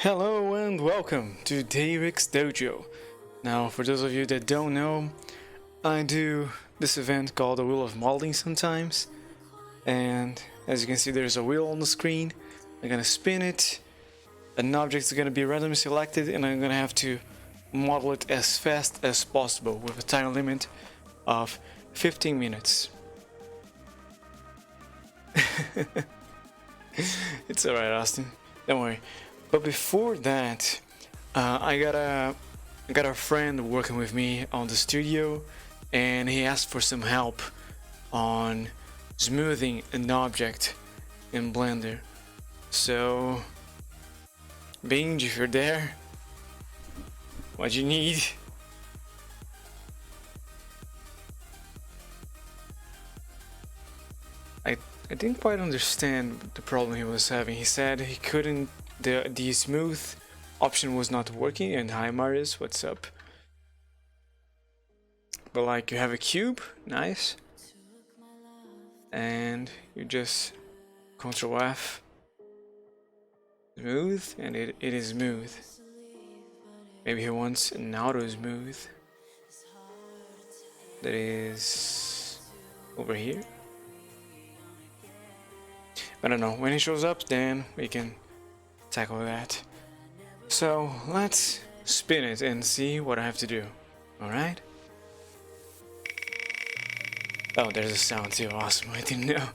Hello and welcome to Daerik's Dojo. Now, for those of you that don't know, I do this event called the Wheel of Modeling sometimes. And as you can see, there's a wheel on the screen. I'm gonna spin it. An object is gonna be randomly selected, and I'm gonna have to model it as fast as possible with a time limit of 15 minutes. It's alright, Austin. Don't worry. But before that, I got a friend working with me on the studio, and he asked for some help on smoothing an object in Blender. So, Bing, if you're there, what you need? I didn't quite understand the problem he was having. He said he couldn't. The smooth option was not working. And hi Marius, what's up? But like, you have a cube, nice, and you just Ctrl F, smooth, and it is smooth. Maybe he wants an auto smooth that is over here. I don't know, when he shows up then we can tackle that. So let's spin it and see what I have to do. Alright? Oh, there's a sound too, awesome, I didn't know.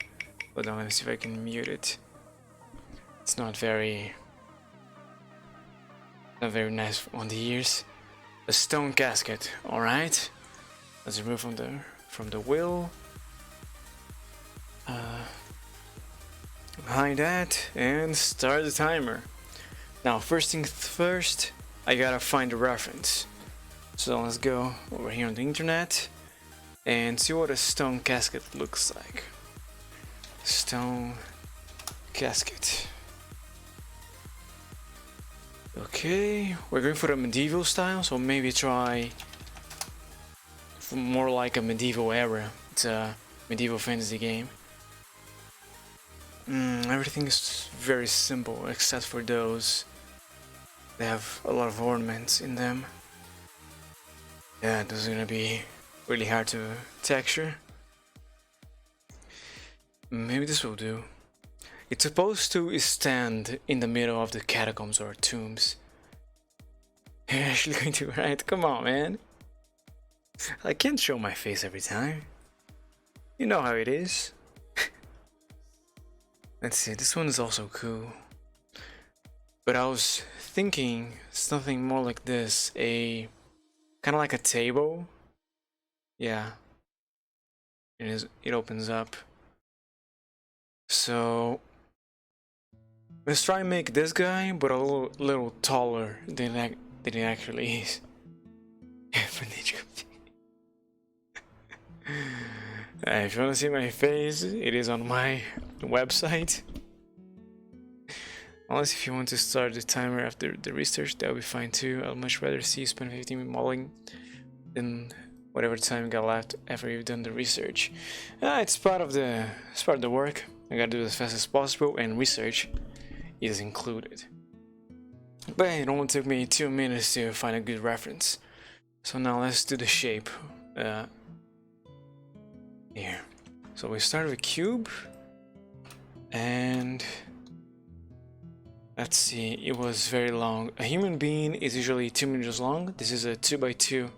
Hold on, let me see if I can mute it. It's not very nice on the ears. A stone casket, alright. Let's remove from the wheel. Behind that, and start the timer. Now, first thing first, I gotta find a reference. So let's go over here on the internet and see what a stone casket looks like. Stone casket. Okay, we're going for the medieval style, so maybe try more like a medieval era. It's a medieval fantasy game. Everything is very simple except for those. They have a lot of ornaments in them. Yeah, those are gonna be really hard to texture. Maybe this will do. It's supposed to stand in the middle of the catacombs or tombs. You're actually going to write? Come on, man. I can't show my face every time. You know how it is. Let's see, this one is also cool. But I was thinking something more like this, kind of like a table. Yeah. It opens up. So let's try and make this guy, but a little taller than it actually is. If you want to see my face, it is on my website. Unless if you want to start the timer after the research, that would be fine too. I'd much rather see you spend 15 minutes modeling than whatever time you got left after you've done the research. It's part of the work. I gotta do it as fast as possible, and research is included. But it only took me 2 minutes to find a good reference. So now let's do the shape. Here. So we start with a cube, and let's see, it was very long. A human being is usually 2 meters long. This is a 2x2.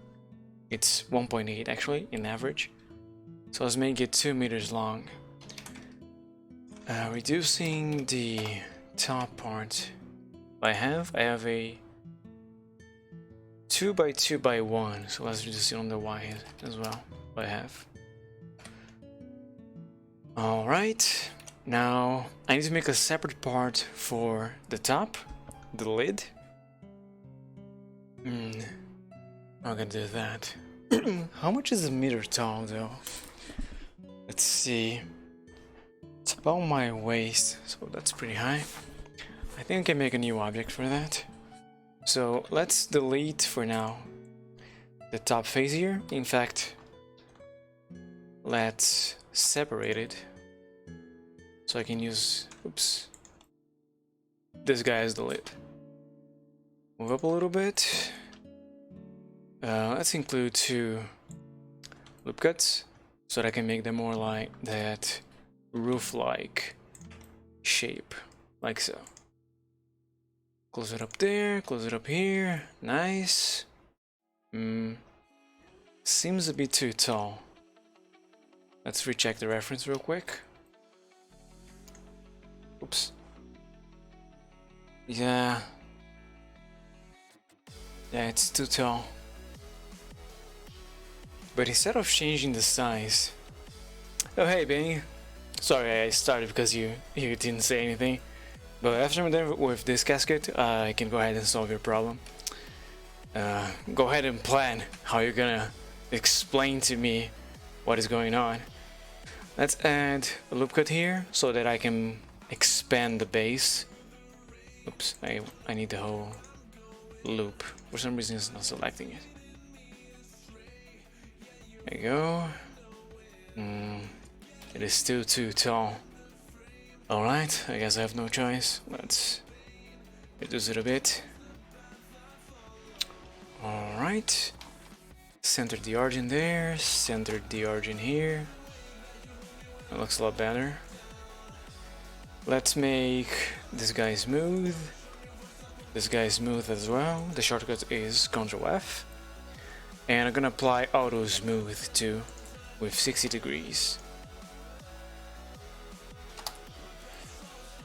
It's 1.8 actually in average. So let's make it 2 meters long. Reducing the top part. I have a 2x2x1. So let's reduce it on the Y as well. I have. Alright, now I need to make a separate part for the top, the lid. I'm gonna do that. How much is a meter tall though? Let's see. It's about my waist, so that's pretty high. I think I can make a new object for that. So let's delete for now the top face here. In fact, let's separate it so I can use, oops, this guy as the lid. Move up a little bit. Let's include 2 loop cuts so that I can make them more like that roof-like shape, like so. Close it up there, close it up here. Nice. Seems a bit too tall. Let's recheck the reference real quick. Oops. Yeah, it's too tall. But instead of changing the size... Oh hey Benny. Sorry I started because you didn't say anything. But after I'm done with this casket, I can go ahead and solve your problem. Go ahead and plan how you're gonna explain to me what is going on. Let's add a loop cut here so that I can expand the base. Oops, I need the whole loop. For some reason it's not selecting it. There you go. It is still too tall. Alright, I guess I have no choice. Let's reduce it a bit. Alright. Center the origin there, center the origin here. That looks a lot better. Let's make this guy smooth. This guy is smooth as well. The shortcut is Ctrl F. And I'm gonna apply auto smooth too with 60 degrees.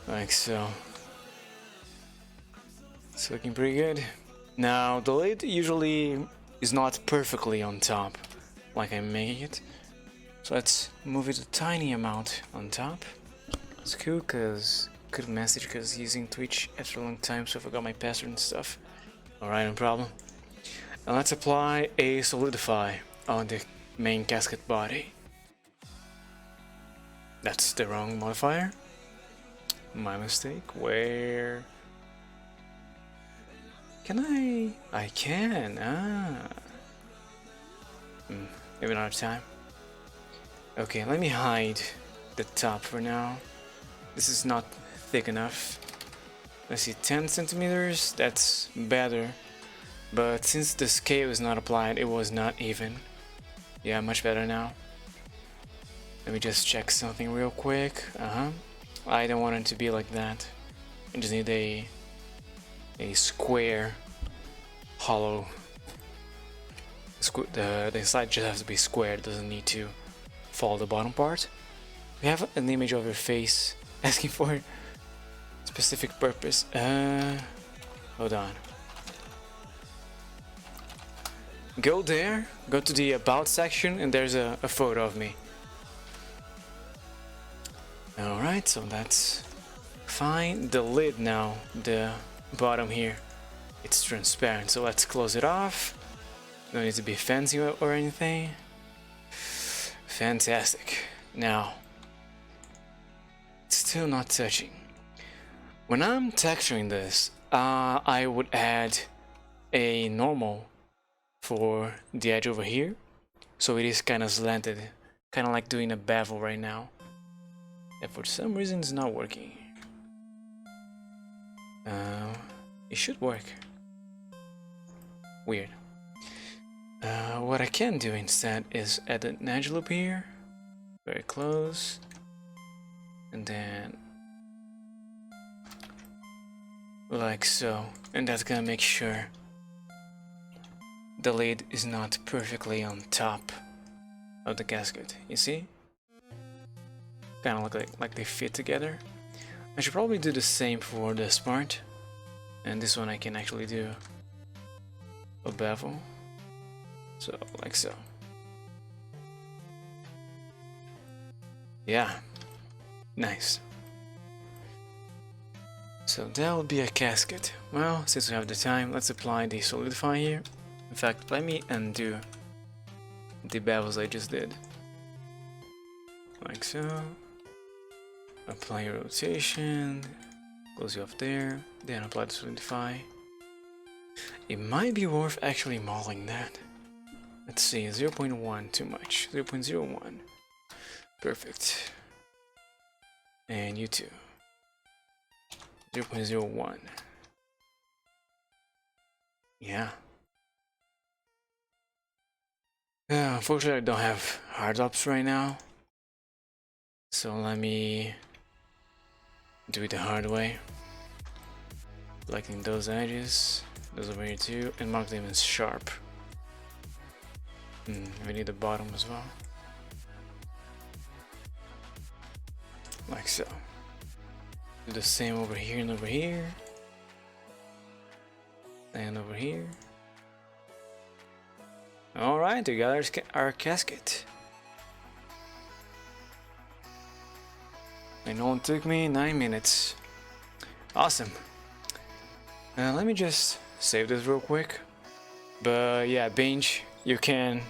Like so. It's looking pretty good. Now the lid usually is not perfectly on top like I'm making it. So let's move it a tiny amount on top. It's cool cause good message cause using Twitch after a long time, so I forgot my password and stuff. Alright, no problem. And let's apply a solidify on the main casket body. That's the wrong modifier. My mistake. Where can I can. Maybe another time. Okay, let me hide the top for now. This is not thick enough. Let's see, 10 centimeters. That's better. But since the scale is not applied, it was not even. Yeah, much better now. Let me just check something real quick. I don't want it to be like that. I just need a square, hollow. The inside just has to be square. It doesn't need to follow the bottom part. We have an image of your face asking for a specific purpose. Hold on. Go there, go to the about section, and there's a photo of me. Alright, so that's fine. The lid now, the bottom here, it's transparent, so let's close it off. Don't need to be fancy or anything. Fantastic. Now, it's still not touching. When I'm texturing this, I would add a normal for the edge over here, so it is kind of slanted, kind of like doing a bevel right now. And for some reason it's not working. It should work. Weird. What I can do instead is add an edge loop here, very close, and then like so, and that's gonna make sure the lid is not perfectly on top of the gasket. You see? Kind of look like they fit together. I should probably do the same for this part, and this one I can actually do a bevel, so like so. Yeah, nice. So that will be a casket. Well, since we have the time, let's apply the solidify here. In fact, let me undo the bevels I just did. Like so. Apply your rotation, close you off there, then apply the solidify. It might be worth actually modeling that. Let's see, 0.1 too much, 0.01. Perfect. And you too. 0.01. Yeah. Yeah, unfortunately I don't have hard ops right now. So let me do it the hard way. Selecting those edges, those over here too, and mark them as sharp. We need the bottom as well. Like so. Do the same over here and over here. And over here. Alright, we got our casket. It only took me 9 minutes. Awesome. Let me just save this real quick. But yeah, Binge, you can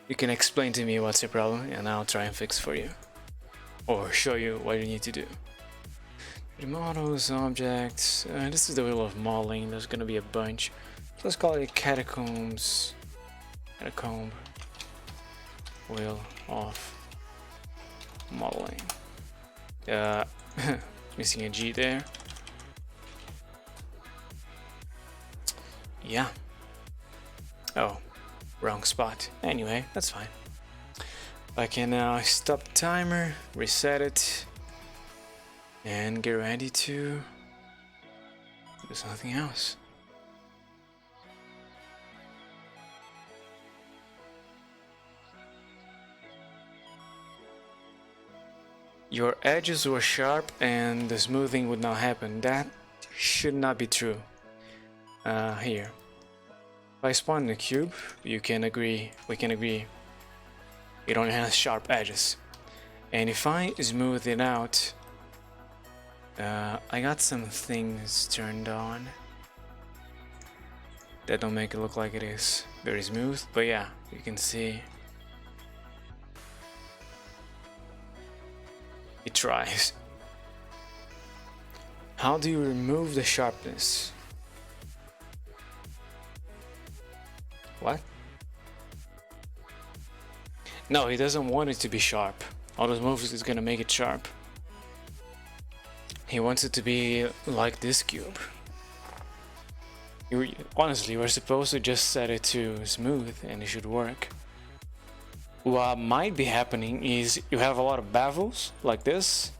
explain to me what's your problem and I'll try and fix for you. Or show you what you need to do. The models, objects, this is the wheel of modeling, there's gonna be a bunch. So let's call it catacomb wheel of modeling. Missing a G there. Yeah. Oh, wrong spot. Anyway, that's fine. I can now stop the timer, reset it, and get ready to do something else. Your edges were sharp and the smoothing would not happen. That should not be true. Here. If I spawn the cube, we can agree it only has sharp edges. And if I smooth it out, I got some things turned on that don't make it look like it is very smooth, but yeah, you can see it tries. How do you remove the sharpness? What? No, he doesn't want it to be sharp. All those moves is gonna make it sharp. He wants it to be like this cube. Honestly, we're supposed to just set it to smooth and it should work. What might be happening is you have a lot of bevels like this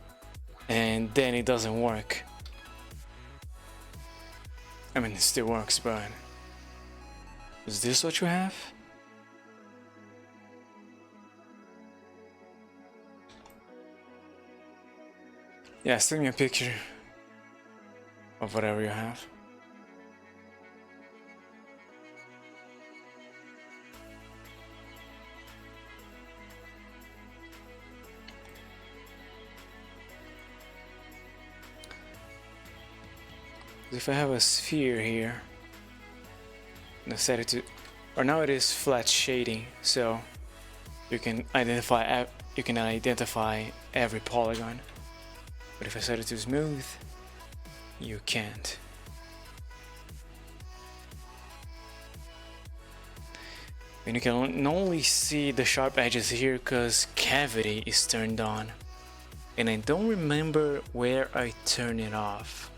and then it doesn't work. I mean, it still works, but is this what you have? Yeah, send me a picture of whatever you have. If I have a sphere here, and set it to, or now it is flat shading, so you can identify every polygon. But if I set it to smooth, you can't. And you can only see the sharp edges here because cavity is turned on. And I don't remember where I turn it off.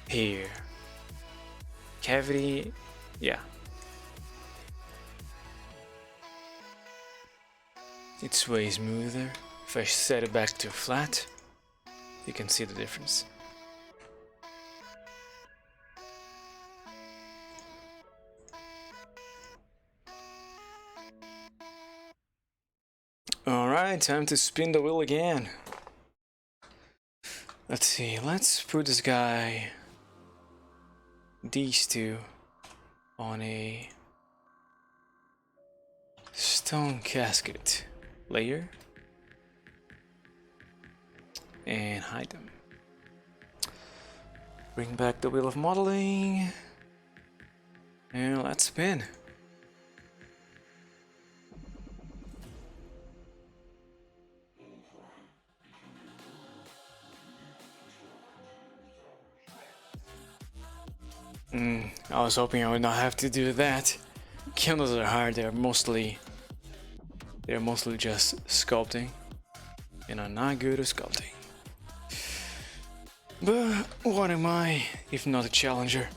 Here. Cavity, yeah. It's way smoother. If I set it back to flat, you can see the difference. Alright, time to spin the wheel again. Let's see, let's put this guy, these two, on a stone casket layer and hide them. Bring back the wheel of modeling and let's spin. I was hoping I would not have to do that. Candles are hard, they're mostly just sculpting, and I'm not good at sculpting. But what am I if not a challenger?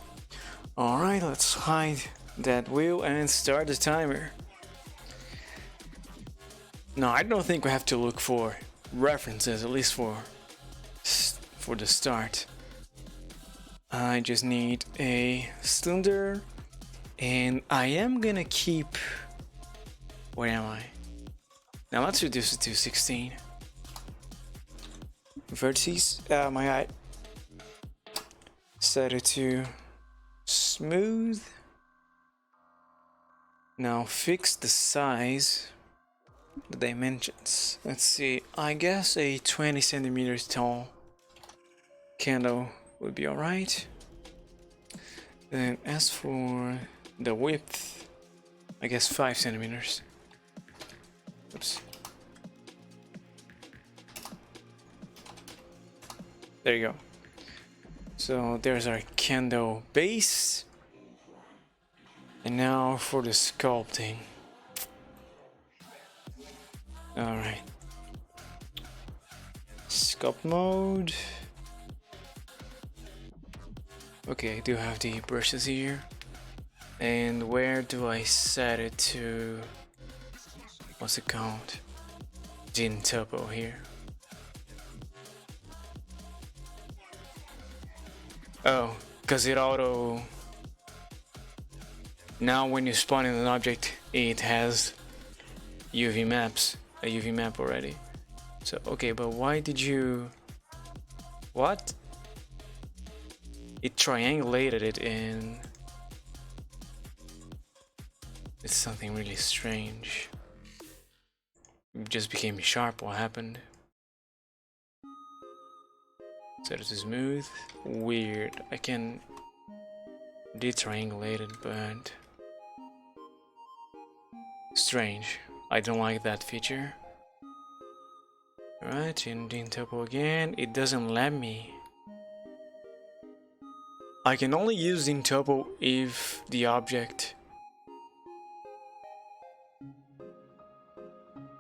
Alright, let's hide that wheel and start the timer. No, I don't think we have to look for references, at least for the start. I just need a cylinder, and I am gonna keep... Where am I? Now let's reduce it to 16. Vertices, my eye. Set it to smooth. Now fix the size, the dimensions. Let's see, I guess a 20 centimeters tall candle would be alright. Then as for the width, I guess 5 centimeters. Oops. There you go. So there's our candle base. And now for the sculpting. Alright. Sculpt mode. Okay, I do have the brushes here. And where do I set it to? What's it called? Gin topo here. Oh, because it auto... Now when you spawn in an object, it has UV maps, a UV map already. So, okay, but why did you... What? It triangulated it in... It's something really strange. It just became sharp. What happened? Set it to smooth. Weird. I can de-triangulate it, but strange. I don't like that feature. Alright, in topo again. It doesn't let me. I can only use topo if the object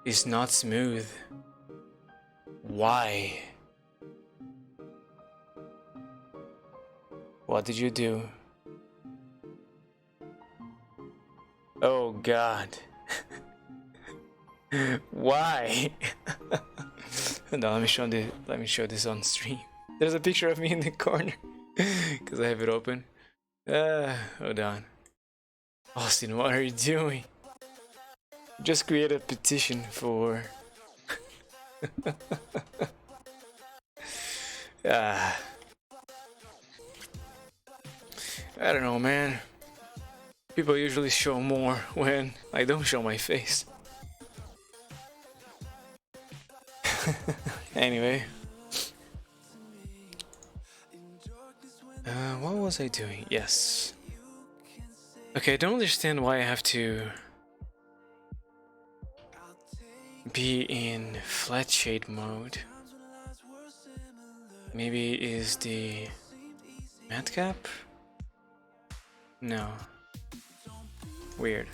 is not smooth. Why? What did you do? Oh God. Why? No, let me show this on stream. There's a picture of me in the corner because I have it open. Hold on. Austin, what are you doing? Just create a petition for I don't know, man. People usually show more when I don't show my face. Anyway. What was I doing? Yes. Okay, I don't understand why I have to be in flat shade mode. Maybe is the matte cap? No. Weird.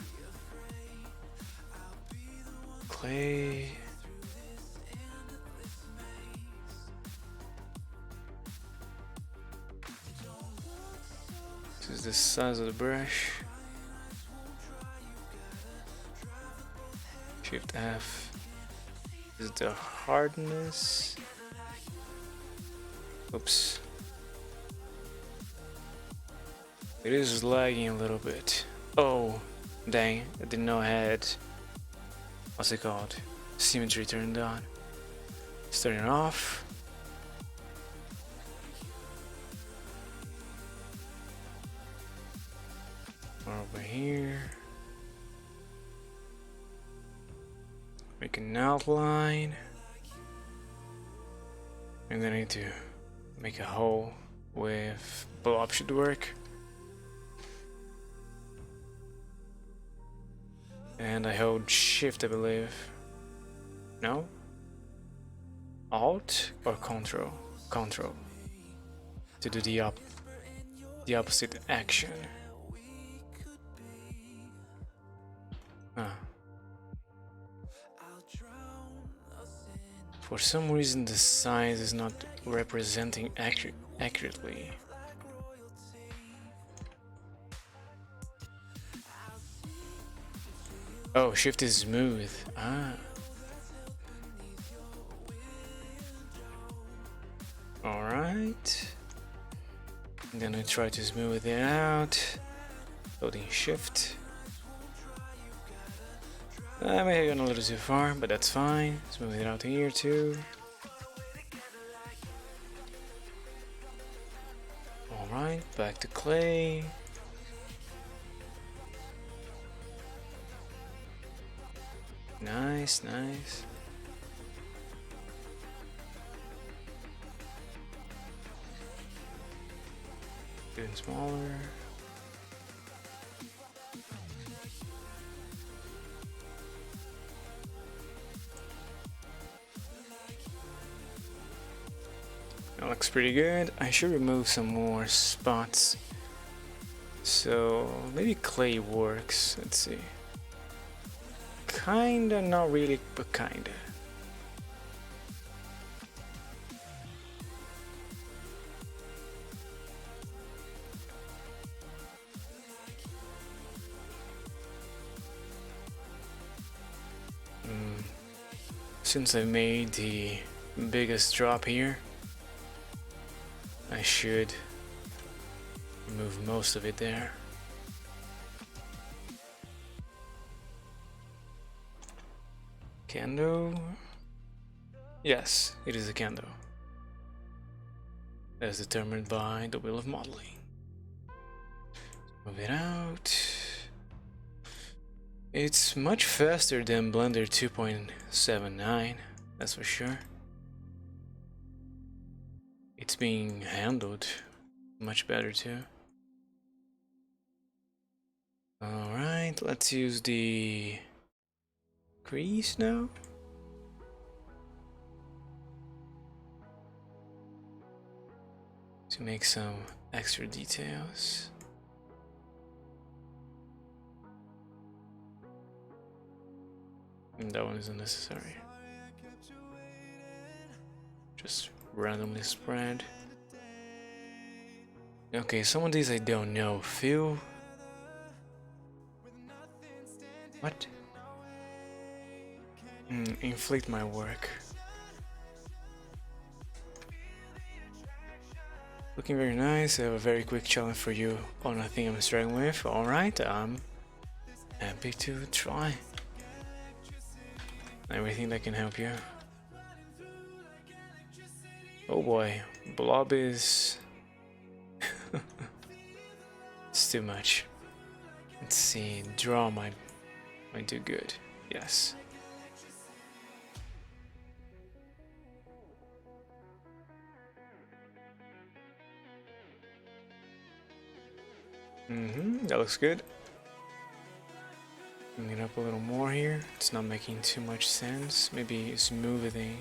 Clay. This is the size of the brush. Shift F is the hardness. Oops. It is lagging a little bit. Oh, dang. I didn't know I had... What's it called? Symmetry turned on. Starting off. Over here. Make an outline. And then I need to make a hole with blob should work. And I hold shift, I believe. No? Alt or control? Control. To do the opposite action. For some reason the size is not representing accurately. Oh, shift is smooth. Ah. Alright. Then I try to smooth it out. Holding shift. I may have gone a little too far, but that's fine. Smooth it out here too. Alright, back to clay. Nice, nice. Getting smaller. That looks pretty good. I should remove some more spots. So maybe clay works. Let's see. Kinda, not really, but kinda. Since I made the biggest drop here, I should remove most of it there. Candle? Yes, it is a candle. As determined by the wheel of modeling. Move it out. It's much faster than Blender 2.79, that's for sure. It's being handled much better too. Alright, let's use the crease now. To make some extra details. And that one is unnecessary. Just randomly spread. Okay, some of these I don't know. Fill. What? Inflate my work. Looking very nice. I have a very quick challenge for you on a thing I'm struggling with. Alright, I'm happy to try everything that can help you. Oh boy, blob is it's too much. Let's see, draw might do good. Yes. That looks good. Bring it up a little more here. It's not making too much sense. Maybe smoothing.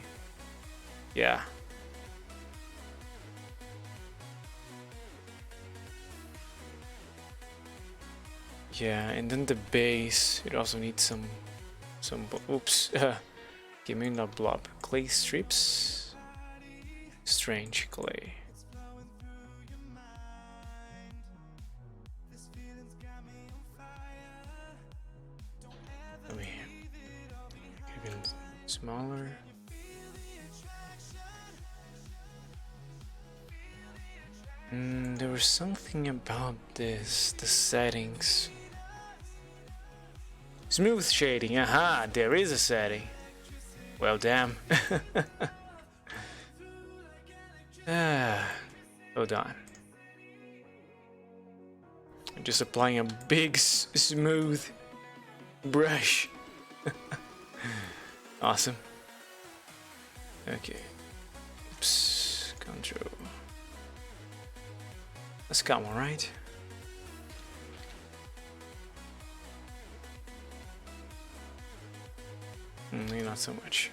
Yeah. Yeah, and then the base, it also needs some oops. Give me the blob. Clay strips. Strange clay. Let me even smaller. There was something about this, the settings. Smooth shading, aha, there is a setting. Well, damn. Hold on. I'm just applying a big, smooth brush. Awesome. Okay. Oops. Control. That's got one, right? Maybe not so much.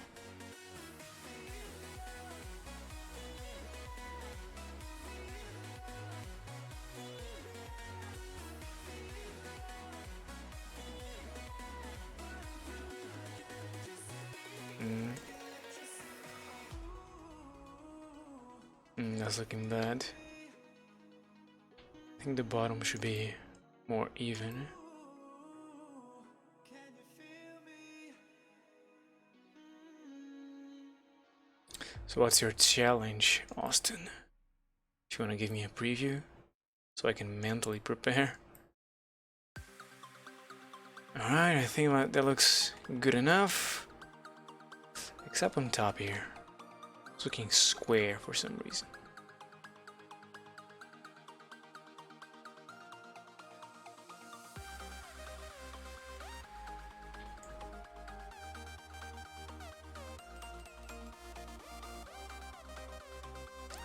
That's looking bad. I think the bottom should be more even. So what's your challenge, Austin? Do you want to give me a preview so I can mentally prepare? Alright, I think that looks good enough. Except on top here. It's looking square for some reason.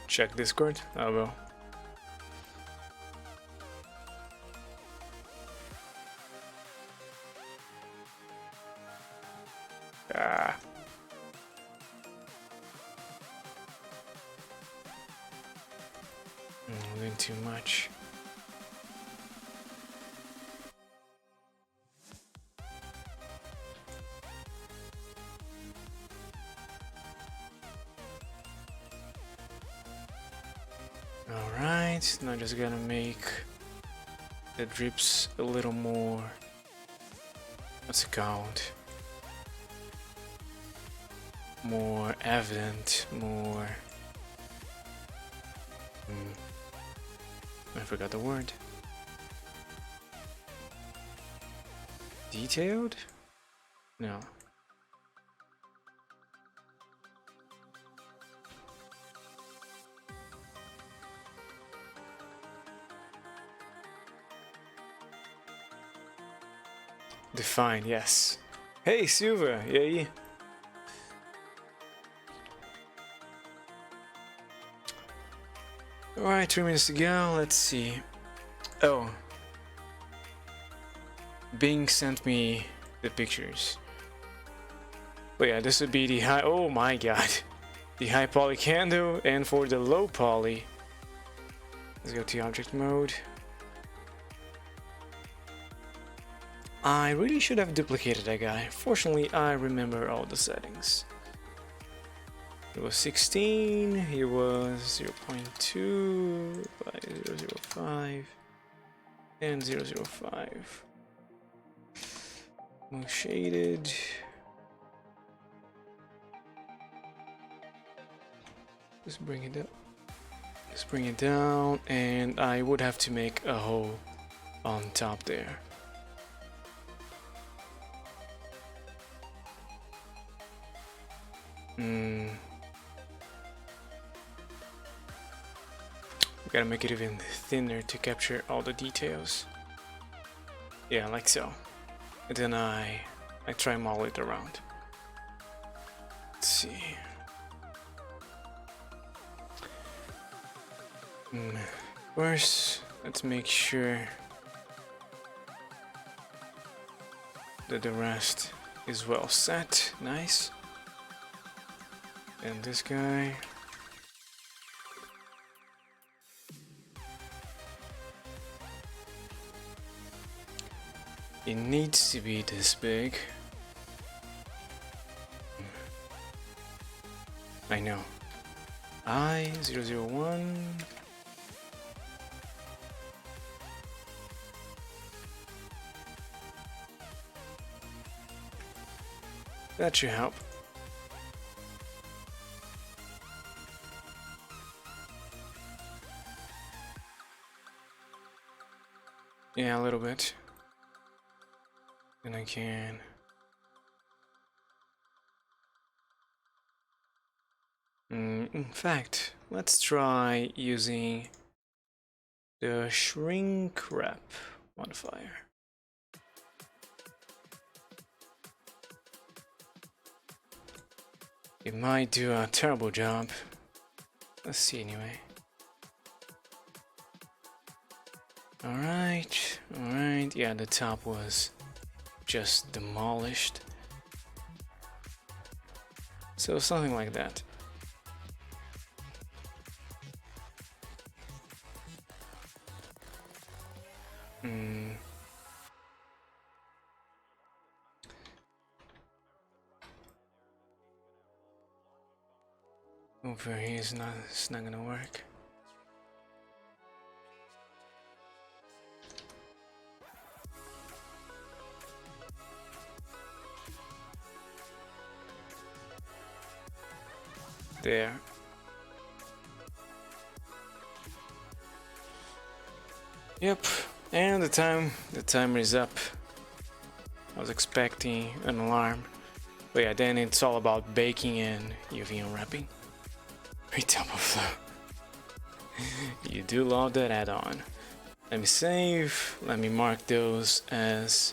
Check Discord. I will. Ah. I'm doing too much. Alright, now just gonna make the drips a little more, what's it called? More evident, more... I forgot the word. Detailed? No. Defined, yes. Hey, Silva, yay. Alright, 3 minutes to go, let's see. Oh. Bing sent me the pictures. But yeah, this would be the high, oh my god. The high poly candle, and for the low poly, let's go to object mode. I really should have duplicated that guy. Fortunately, I remember all the settings. It was 16, here was 0.2 by 0.005 and 0.005. More shaded. Just bring it up. Just bring it down, and I would have to make a hole on top there. Gotta make it even thinner to capture all the details. Yeah, like so. And then I try and model it around. Let's see. First, let's make sure that the rest is well set. Nice. And this guy. It needs to be this big. I know. I001. That should help. Yeah, a little bit. And I can... in fact, let's try using the shrink wrap modifier. It might do a terrible job. Let's see anyway. Alright, alright. Yeah, the top was just demolished. So something like that. Over here is not, it's not gonna work. There. Yep, and the timer is up. I was expecting an alarm, but yeah, then it's all about baking and UV unwrapping. Top of flow. You do love that add-on. Let me save. Let me mark those as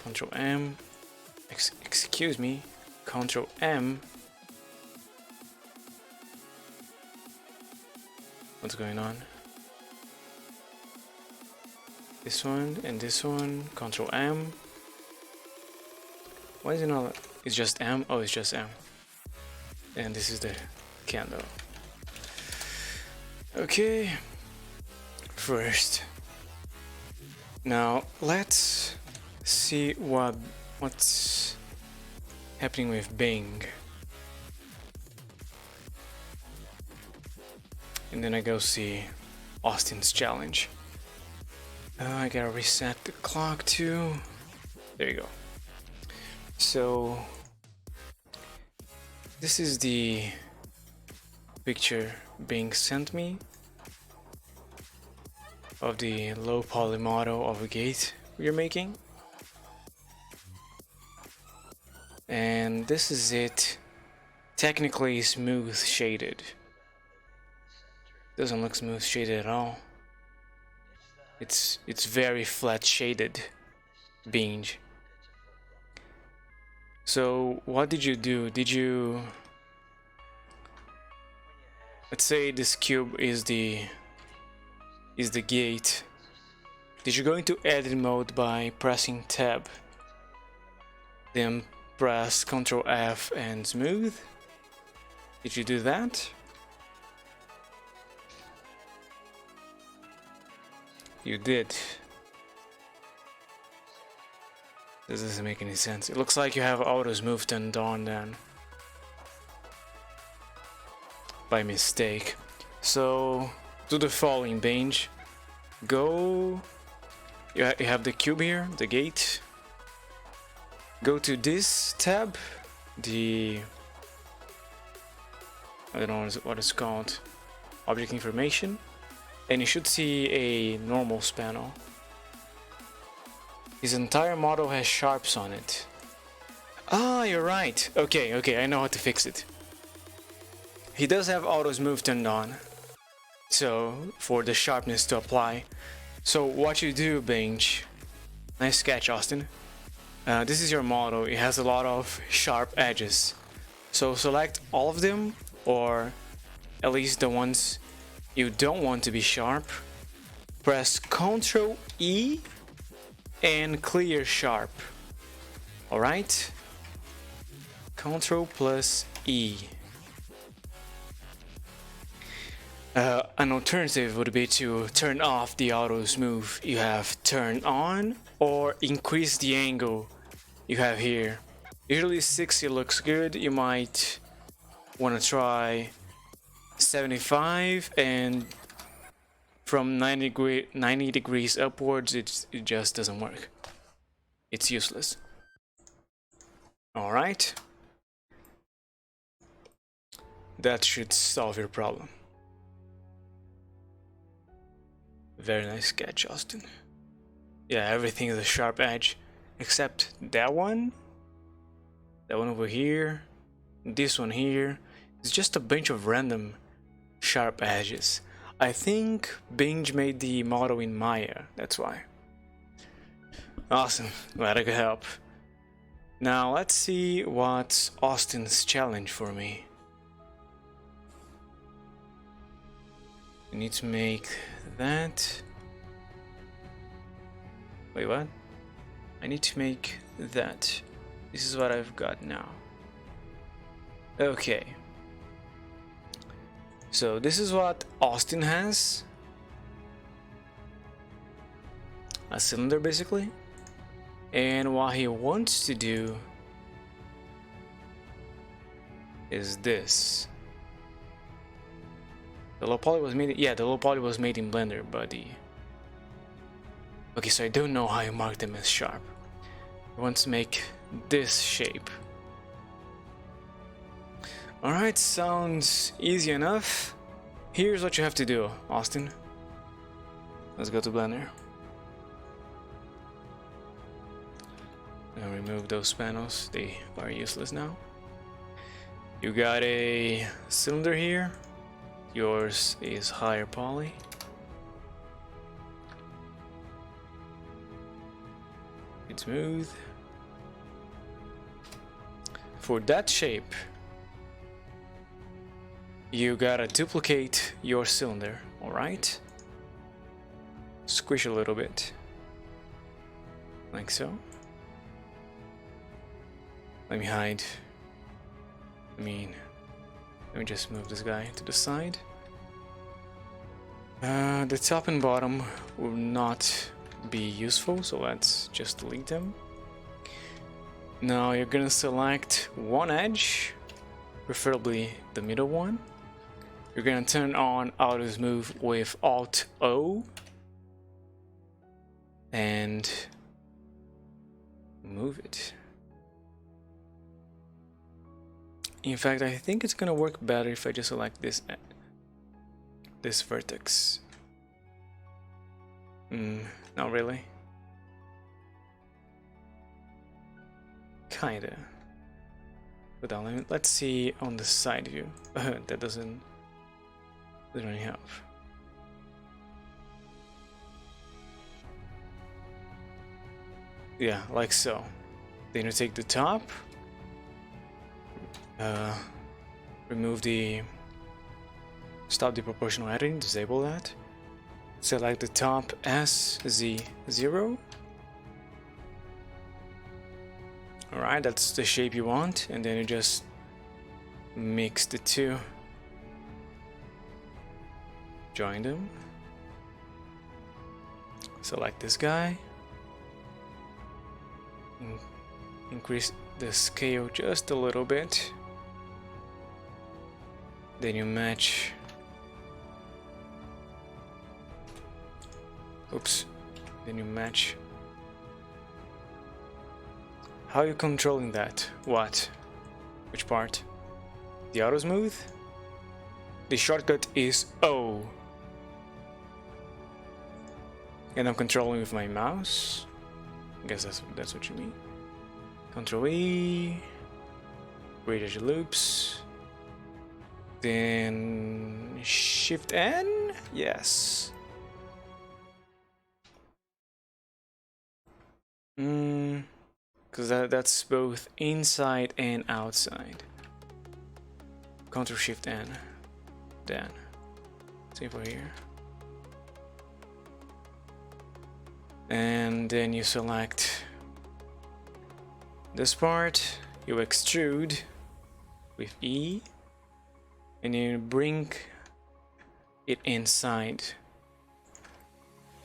Control M. Excuse me, Control M. What's going on? This one and this one, Control M. Why is it not? It's just M? Oh, it's just M. And this is the candle. Okay. First. Now let's see what's happening with Bing. And then I go see Austin's challenge. I gotta reset the clock too. There you go. So this is the picture Bing sent me of the low poly model of a gate we're making. And this is it. Technically smooth shaded. Doesn't look smooth shaded at all. It's very flat shaded binge. So what did you do? Let's say this cube is the gate. Did you go into edit mode by pressing tab? Then press Ctrl F and smooth? Did you do that? You did. This doesn't make any sense. It looks like you have auto smooth turned on then. By mistake. So do the following, Binge. Go. You have the cube here, the gate. Go to this tab. I don't know what it's called. Object information. And you should see a normals panel. His entire model has sharps on it. Ah, you're right. Okay, I know how to fix it. He does have auto smooth turned on, so for the sharpness to apply. So what you do, Binge, nice sketch, Austin. This is your model. It has a lot of sharp edges. So select all of them, or at least the ones you don't want to be sharp. Press Ctrl E and clear sharp. Alright? Ctrl plus E. An alternative would be to turn off the auto smooth you have turned on, or increase the angle you have here. Usually 60 looks good. You might want to try 75, and from 90 degrees upwards it just doesn't work. It's useless. Alright, that should solve your problem. Very nice sketch, Austin. Yeah, everything is a sharp edge except that one over here, this one here. It's just a bunch of random sharp edges. I think Binge made the model in Maya, that's why. Awesome, glad I could help. Now let's see what's Austin's challenge for me. I need to make that. Wait, what? I need to make that. This is what I've got now. Okay. So this is what Austin has. A cylinder basically. And what he wants to do is this. The low poly was made. Yeah, the low poly was made in Blender, but the. Okay, so I don't know how you mark them as sharp. I want to make this shape. Alright, sounds easy enough. Here's what you have to do, Austin. Let's go to Blender. And remove those panels, they are useless now. You got a cylinder here. Yours is higher poly. It's smooth. For that shape, you gotta duplicate your cylinder, alright? Squish a little bit. Like so. Let me hide. Let me just move this guy to the side. The top and bottom will not be useful, so let's just delete them. Now you're gonna select one edge, preferably the middle one. You're gonna turn on auto smooth with Alt O and move it. In fact, I think it's gonna work better if I just select this vertex. Not really. Kinda. But let's see on the side view. That doesn't really help. Yeah, like so. Then you take the top. Remove the stop the proportional editing, disable that. Select the top as Z0. Alright, that's the shape you want, and then you just mix the two. Join them. Select this guy. Increase the scale just a little bit. Then you match. Oops. Then you match. How are you controlling that? What? Which part? The auto smooth? The shortcut is O. And I'm controlling with my mouse. I guess that's what you mean. Control E. Create your loops. Then Shift N. Yes. Because that's both inside and outside. Ctrl Shift N. Then save for here. And then you select this part, you extrude with E, and you bring it inside,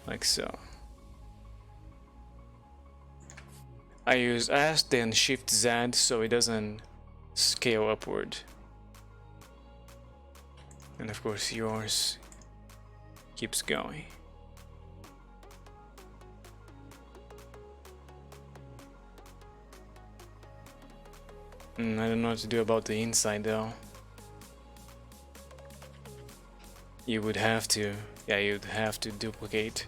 like so. I use S, then Shift Z, so it doesn't scale upward. And of course yours keeps going. I don't know what to do about the inside though. You would have to, yeah, you'd have to duplicate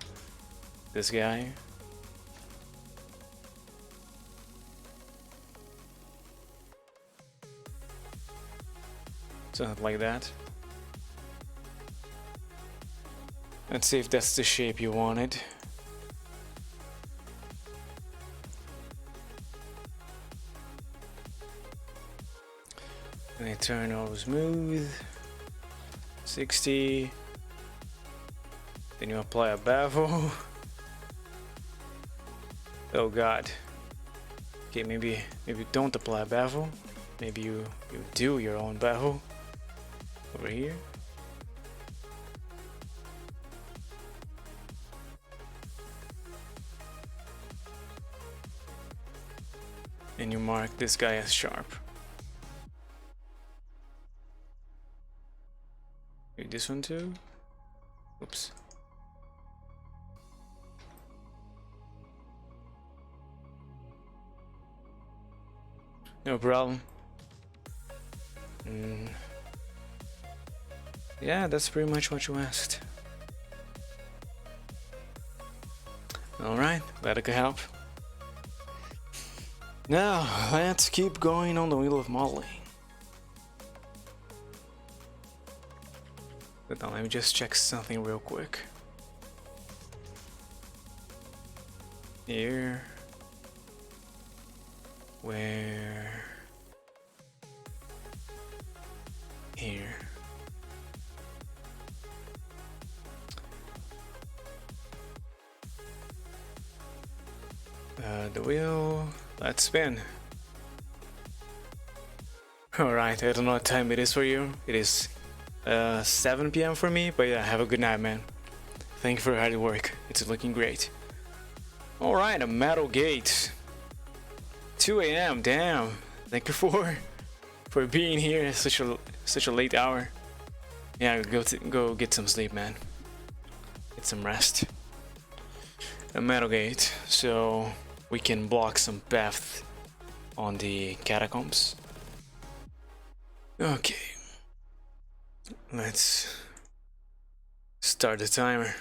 this guy. Something like that. Let's see if that's the shape you wanted. And I turn all smooth, 60. Then you apply a bevel. Oh god. Okay, maybe don't apply a bevel. Maybe you do your own bevel over here. And you mark this guy as sharp. You Like this one too. Oops. No problem. Yeah, that's pretty much what you asked. Alright, glad I could help. Now, let's keep going on the wheel of modeling. But now let me just check something real quick. Here. Where? Here. The wheel, let's spin. Alright, I don't know what time it is for you. It is 7 PM for me, but yeah, have a good night, man. Thank you for your hard work. It's looking great. Alright, a metal gate. 2 AM, damn. Thank you for being here at such a late hour. Yeah, go get some sleep, man. Get some rest. A metal gate, so we can block some path on the catacombs. Okay, let's start the timer.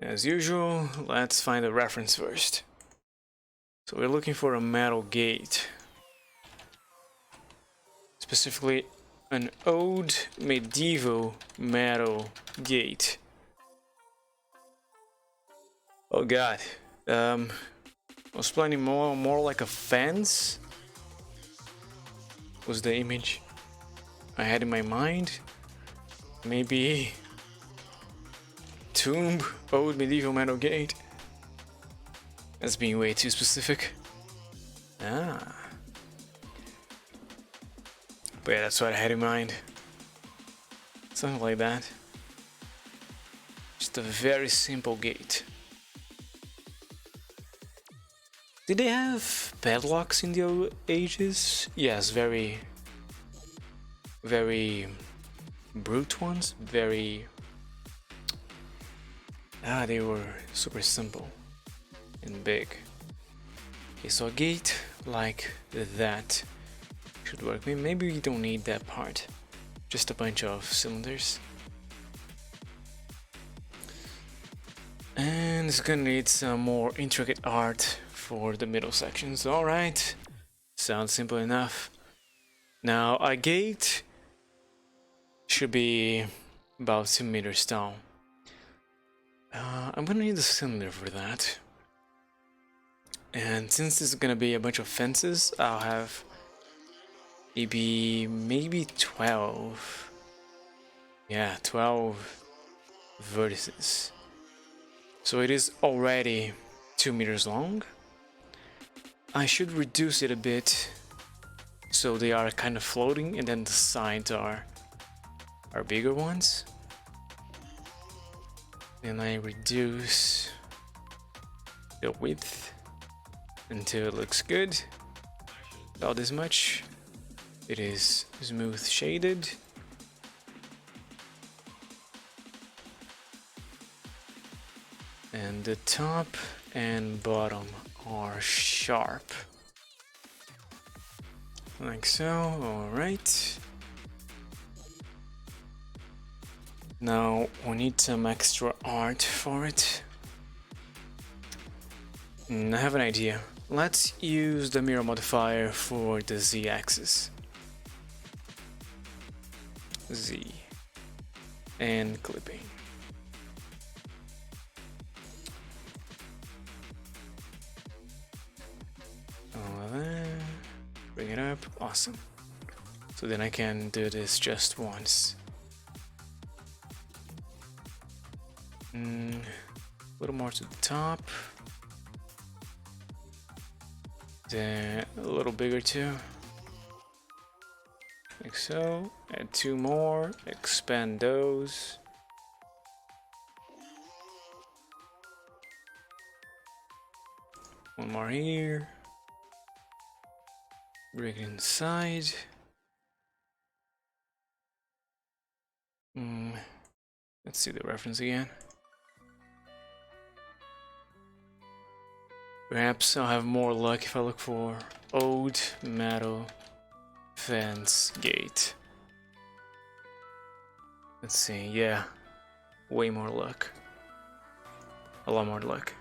As usual, let's find a reference first. So we're looking for a metal gate, specifically an old medieval metal gate. Oh god, I was planning more like a fence was the image I had in my mind. Maybe tomb, old medieval metal gate. That's being way too specific. Ah. But yeah, that's what I had in mind. Something like that. Just a very simple gate. Did they have padlocks in the old ages? Yes, very brute ones. They were super simple and big. Okay, so a gate like that should work. Maybe we don't need that part. Just a bunch of cylinders. And it's gonna need some more intricate art for the middle sections. Alright, sounds simple enough. Now a gate should be about 2 meters tall. I'm gonna need a cylinder for that. And since this is gonna be a bunch of fences, I'll have maybe 12. Yeah, 12 vertices. So it is already 2 meters long. I should reduce it a bit so they are kind of floating, and then the sides are bigger ones. Then I reduce the width until it looks good. About this much. It is smooth shaded. And the top and bottom are sharp. Like so, alright. Now we need some extra art for it. I have an idea. Let's use the mirror modifier for the Z-axis. Z. And clipping. Bring it up, awesome. So then I can do this just once. A little more to the top. Then a little bigger too. Like so. Add 2 more, expand those. One more here. Bring it inside. Let's see the reference again. Perhaps I'll have more luck if I look for old metal fence gate. Let's see, yeah. Way more luck. A lot more luck.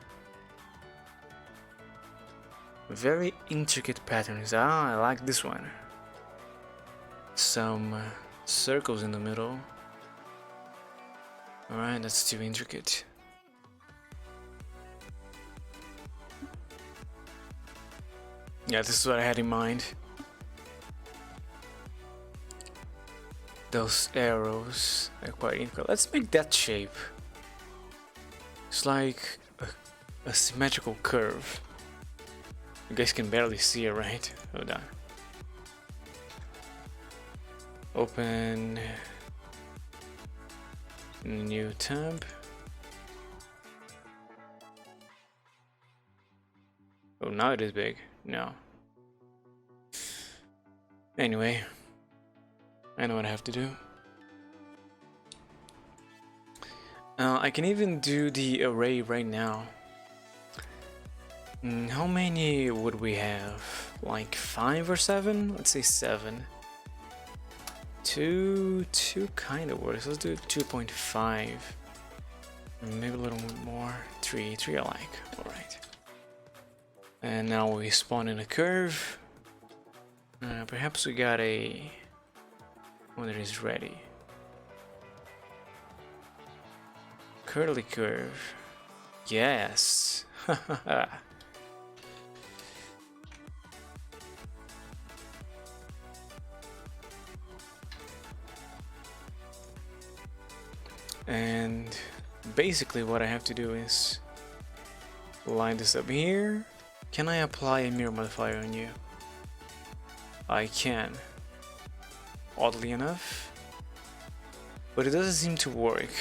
Very intricate patterns. Ah, I like this one. Some circles in the middle. Alright, that's too intricate. Yeah, this is what I had in mind. Those arrows are quite intricate. Let's make that shape. It's like a symmetrical curve. You guys can barely see it, right? Hold on. Open new tab. Oh, now it is big. No. Anyway, I know what I have to do. I can even do the array right now. How many would we have? Like 5 or 7? Let's say 7. 2 kind of works. Let's do 2.5. Maybe a little more. 3 I like. Alright. And now we spawn in a curve. Perhaps we got a when it is ready. Curly curve. Yes. And basically what I have to do is line this up here. Can I apply a mirror modifier on you? I can, oddly enough, but it doesn't seem to work.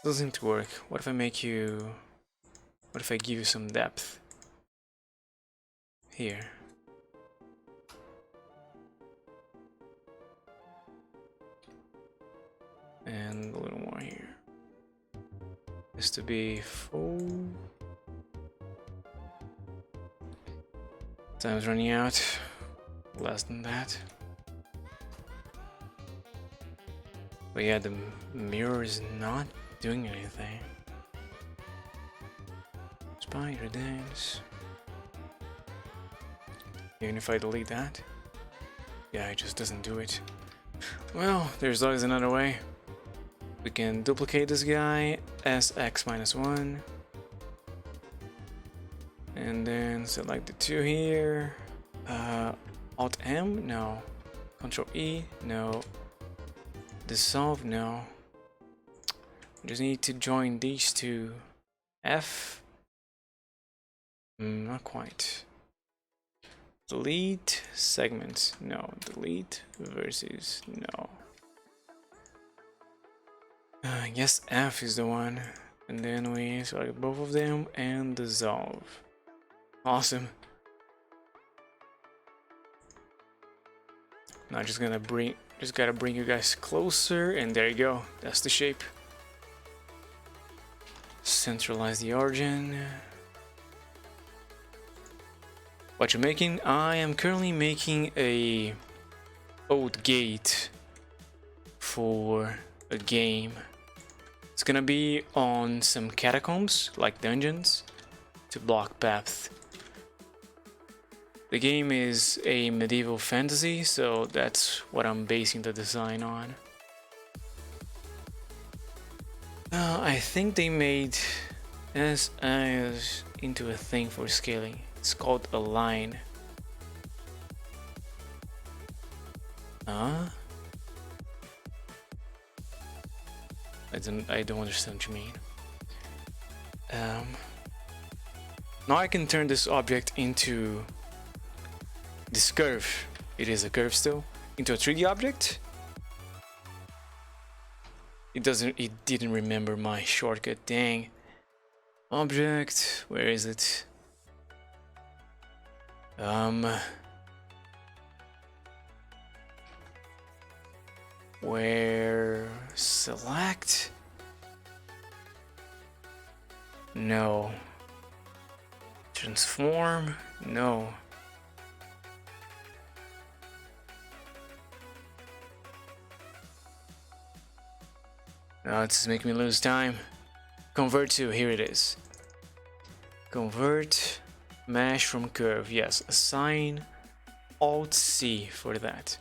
Doesn't seem to work. What if I make you, what if I give you some depth here? And a little more here. This to be full. Time's running out. Less than that. But yeah, the mirror is not doing anything. Spider dance. Even if I delete that, yeah, it just doesn't do it. Well, there's always another way. We can duplicate this guy as x minus 1. And then select the 2 here. Alt M? No. Control E? No. Dissolve? No. Just need to join these two. F? Not quite. Delete segments? No. Delete versus? No. I guess F is the one. And then we select both of them and dissolve. Awesome. Now just gotta bring you guys closer, and there you go. That's the shape. Centralize the origin. What you're making? I am currently making a old gate for a game. It's gonna be on some catacombs, like dungeons, to block paths. The game is a medieval fantasy, so that's what I'm basing the design on. I think they made SIs into a thing for scaling. It's called a line. Huh? I don't understand what you mean. Now I can turn this object into this curve. It is a curve still, into a 3D object. It didn't remember my shortcut, dang. Object, where is it? Where select? No. Transform? No. No, it's making me lose time. Convert to, here it is. Convert mesh from curve. Yes, assign Alt C for that.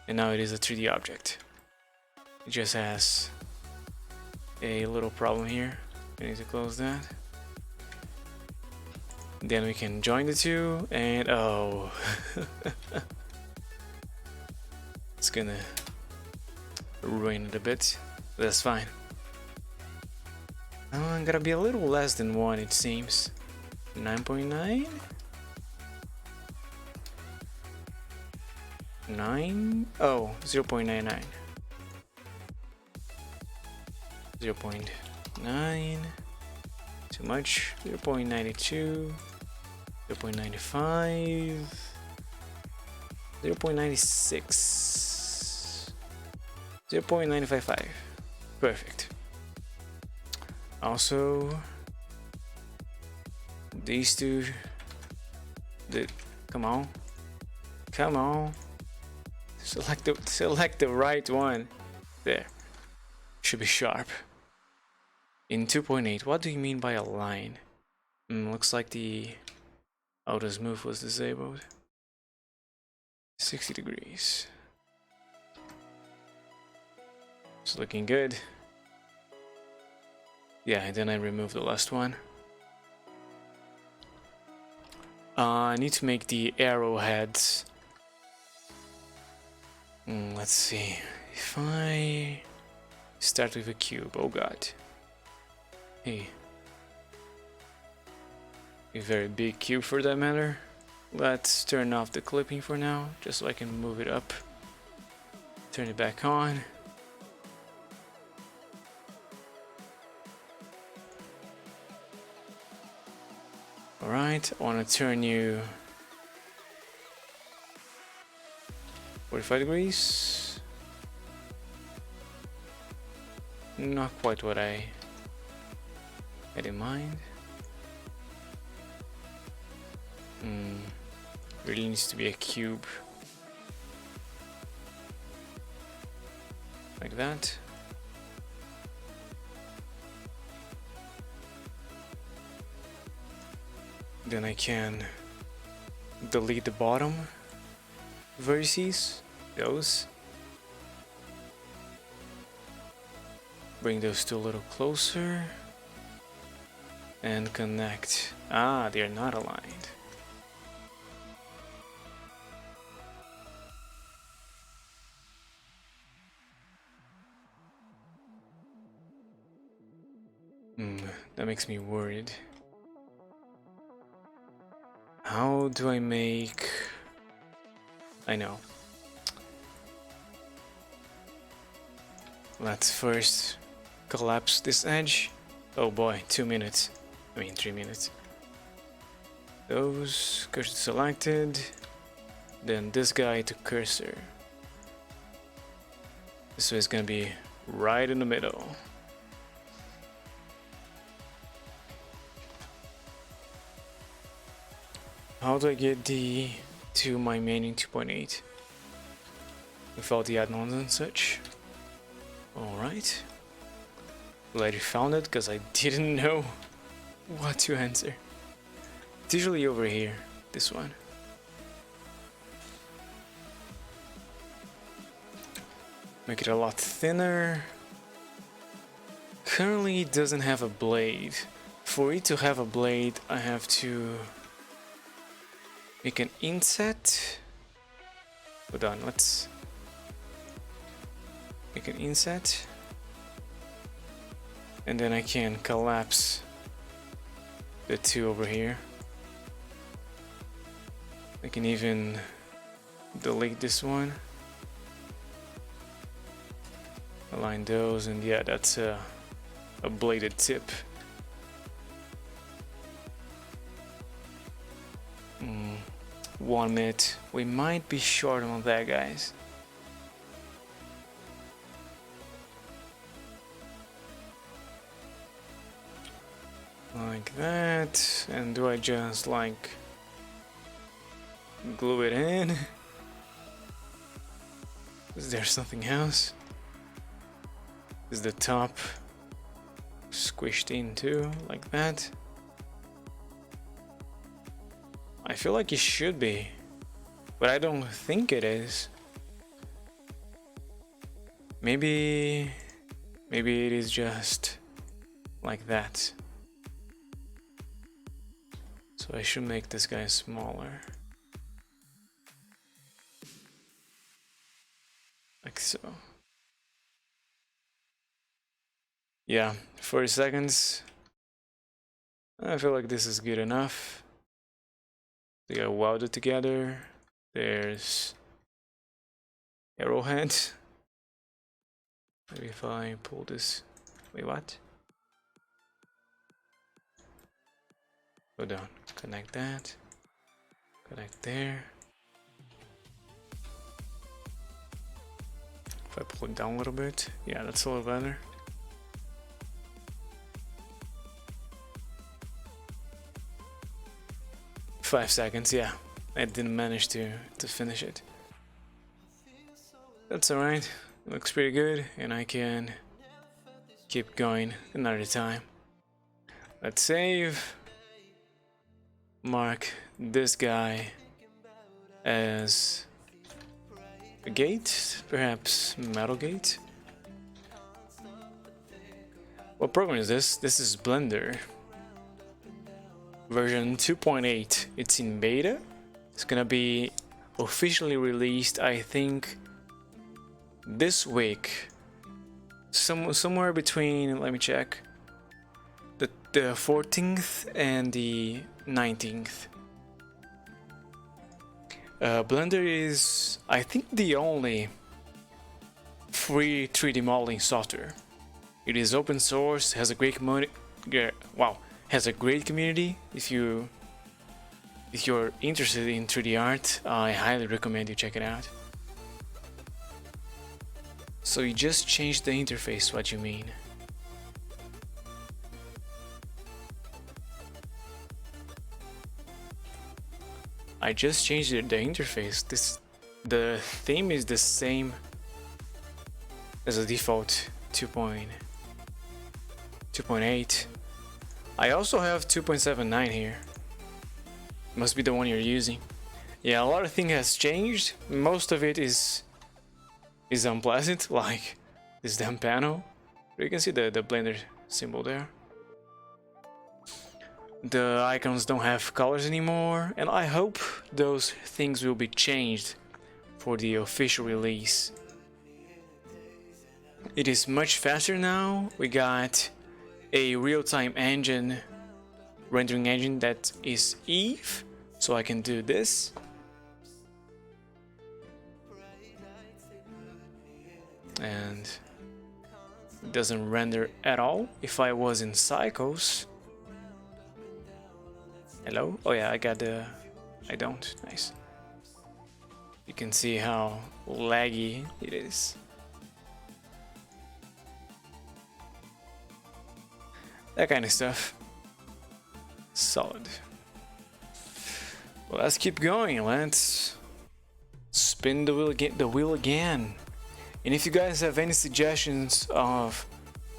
And now it is a 3D object. It just has a little problem here. I need to close that. Then we can join the two, and oh, it's gonna ruin it a bit. But that's fine. I'm gonna be a little less than 1, it seems. 9.9? 9? Oh, 0.99. 0.9. Too much. 0.92. 0.95. 0.96. 0.955. Perfect. Also, these two. Come on. Come on. Select the right one. There. Should be sharp. In 2.8, what do you mean by a line? Looks like the auto smooth was disabled. 60 degrees. It's looking good. Yeah, and then I remove the last one. I need to make the arrowheads. Let's see. If I start with a cube, oh god. Hey. A very big cube for that matter. Let's turn off the clipping for now, just so I can move it up. Turn it back on. Alright, I want to turn you 45 degrees. Not quite what I had in mind. Really needs to be a cube. Like that. Then I can delete the bottom vertices, those. Bring those two a little closer. And connect. Ah, they are not aligned. That makes me worried. How do I make... I know. Let's first collapse this edge. Oh boy, 2 minutes. I mean 3 minutes. Those, cursor selected. Then this guy to cursor. This way is gonna be right in the middle. How do I get the to my main in 2.8 without the add-ons and such? Alright. Glad you found it, because I didn't know what to answer. It's usually over here, this one. Make it a lot thinner. Currently it doesn't have a blade. For it to have a blade, I have to make an inset. Hold on, let's make an inset. And then I can collapse the two over here. I can even delete this one. Align those, and yeah, that's a bladed tip. 1 minute. We might be short on that, guys. like that. And do I just like glue it in? Is there something else? Is the top squished in too, like that? I feel like it should be, but I don't think it is. Maybe it is just like that. So I should make this guy smaller. Like so. Yeah, 40 seconds. I feel like this is good enough. They got welded together. There's arrowhead. Maybe if I pull this. Wait, what? Go down. Connect that. Connect there. If I pull it down a little bit. Yeah, that's a little better. Five seconds, yeah. I didn't manage to finish it. That's alright. Looks pretty good, and I can keep going another time. Let's save. Mark this guy as a gate, perhaps metal gate. What program is this? This is Blender. Version 2.8. It's in beta. It's gonna be officially released, I think, this week. Somewhere between, let me check, the 14th and the 19th. Blender is, I think, the only free 3D modeling software. It is open source, has a great community. Wow, has a great community. If you're interested in 3D art, I highly recommend you check it out. So you just changed the interface, what you mean? I just changed the interface. The theme is the same as the default 2.8. I also have 2.79 here. Must be the one you're using. Yeah, a lot of things has changed. Most of it is unpleasant, like this damn panel. You can see the Blender symbol there. The icons don't have colors anymore, and I hope those things will be changed for the official release. It is much faster now. We got a real-time engine, rendering engine that is Eve, so I can do this. And it doesn't render at all. If I was in Cycles. Hello? Oh yeah, I got the... I don't. Nice. You can see how laggy it is. That kind of stuff. Solid. Well, let's keep going. Let's spin the wheel again. And if you guys have any suggestions of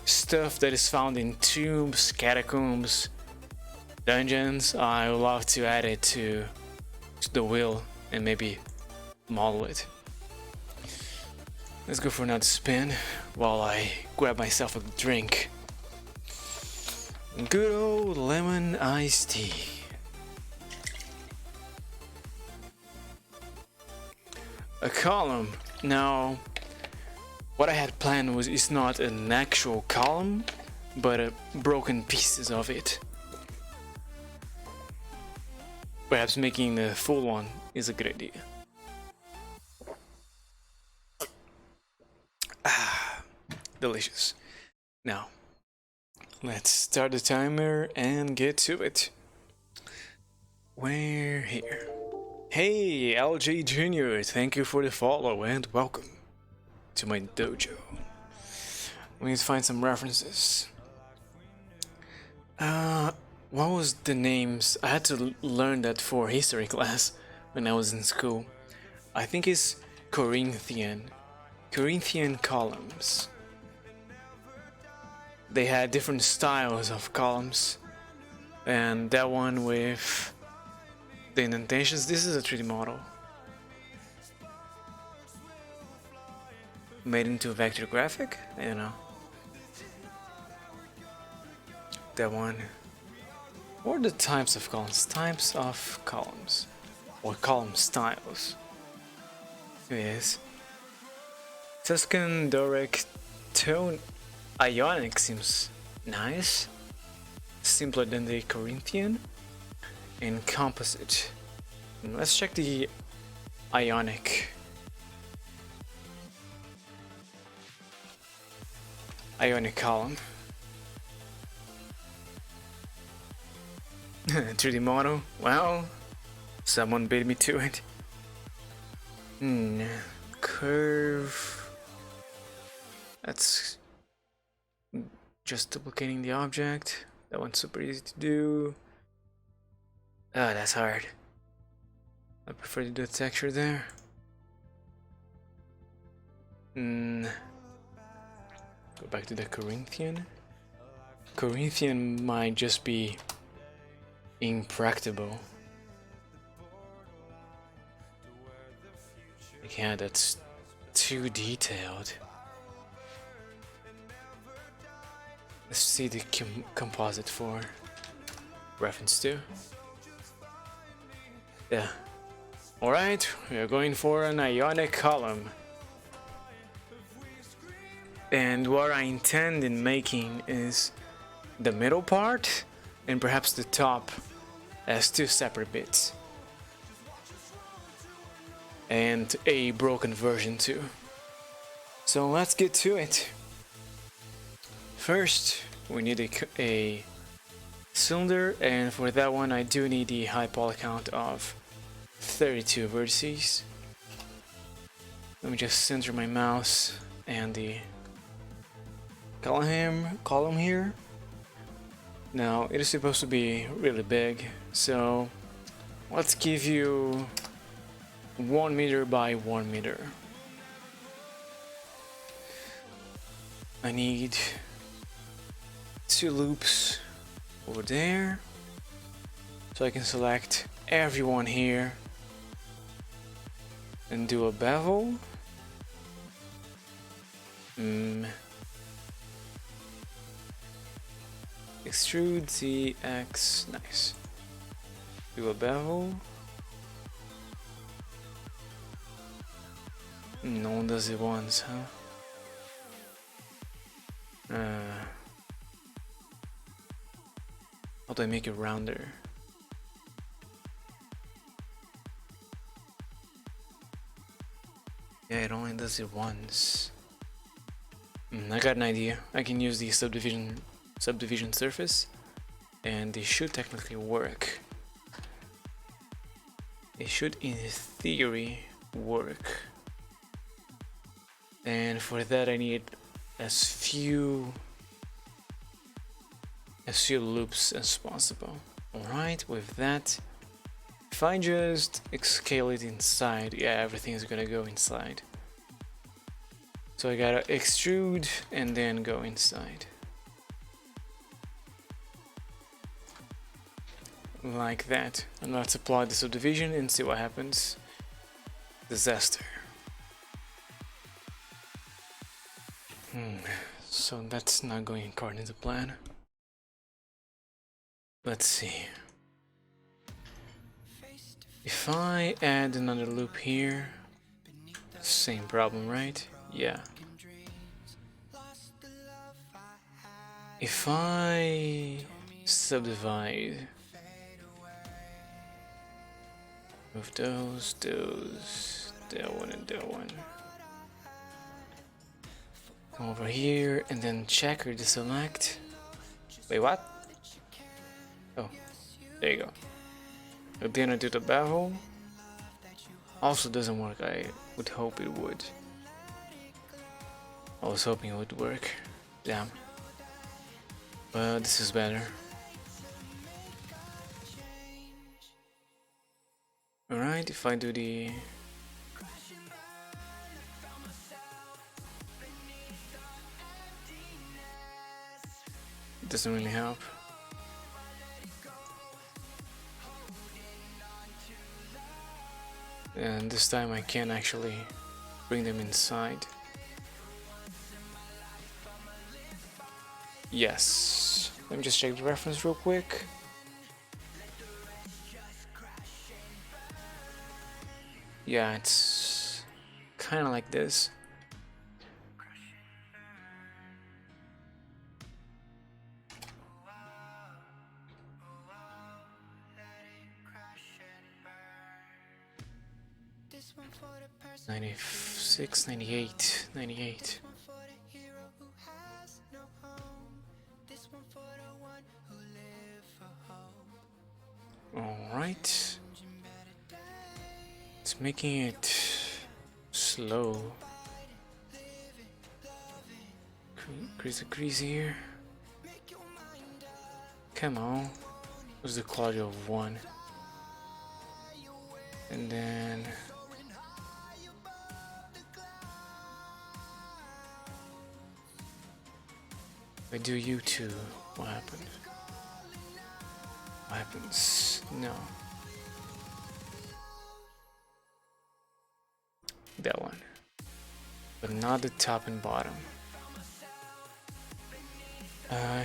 stuff that is found in tombs, catacombs, dungeons, I would love to add it to the wheel and maybe model it. Let's go for another spin while I grab myself a drink. Good old lemon iced tea. A column. Now, what I had planned is not an actual column, but broken pieces of it. Perhaps making the full one is a good idea. Ah, delicious. Now, let's start the timer and get to it. We're here. Hey, LJ Jr., thank you for the follow and welcome to my dojo. We need to find some references. what was the names? I had to learn that for history class when I was in school. I think it's Corinthian columns. They had different styles of columns, and that one with the indentations. This is a 3D model made into a vector graphic. I don't know. That one. What are the types of columns? Types of columns. Or column styles. Here it is. Tuscan, Daerik, Tone, Ionic seems nice. Simpler than the Corinthian. And Composite. Let's check the Ionic. Ionic column. 3D model. Well, someone beat me to it. Curve. That's just duplicating the object. That one's super easy to do. Ah, that's hard. I prefer to do a texture there. Go back to the Corinthian. Corinthian might just be impractical. Yeah, that's too detailed. Let's see the composite for reference to. Yeah. Alright, we are going for an Ionic column. And what I intend in making is the middle part and perhaps the top as two separate bits. And a broken version too. So let's get to it. First, we need a cylinder, and for that one I do need the high poly count of 32 vertices. Let me just center my mouse and the column here. Now it is supposed to be really big, so let's give you 1 meter by 1 meter. I need 2 loops over there, so I can select everyone here and do a bevel. Extrude ZX, nice. Do a bevel. No one does it once, huh? How do I make it rounder? Yeah, it only does it once. I got an idea. I can use the subdivision surface, and it should technically work. It should, in theory, work. And for that, I need as few loops as possible. Alright, with that, if I just scale it inside, yeah, everything is gonna go inside. So I gotta extrude and then go inside. Like that. And let's apply the subdivision and see what happens. Disaster. So that's not going according to plan. Let's see. If I add another loop here, same problem, right? Yeah. If I subdivide, move those, that one and that one. Come over here and then checker the select. Wait, what? Oh, there you go. But then I do the bevel. Also doesn't work. I would hope it would. I was hoping it would work. Damn. But this is better. Alright, if I do the... It doesn't really help. And this time I can actually bring them inside. Yes. Let me just check the reference real quick. Yeah, it's kind of like this. '96, '98, '98. Alright. It's making it slow. Increase the crease here. Come on. What's the quality of 1? And then if I do U2, what happens? What happens? No. That one. But not the top and bottom.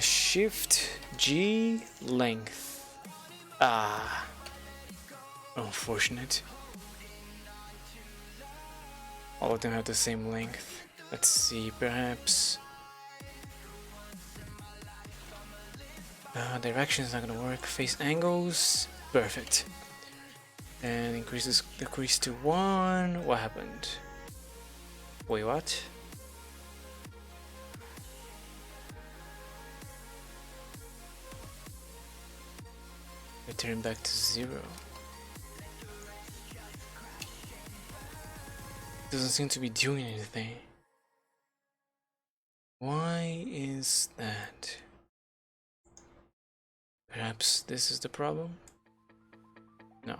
Shift G length. Ah. Unfortunate. All of them have the same length. Let's see, perhaps. Direction is not gonna work. Face angles. Perfect. And increases the crease to 1. What happened? Wait, what? Return back to 0. Doesn't seem to be doing anything. Why is that? Perhaps this is the problem? No.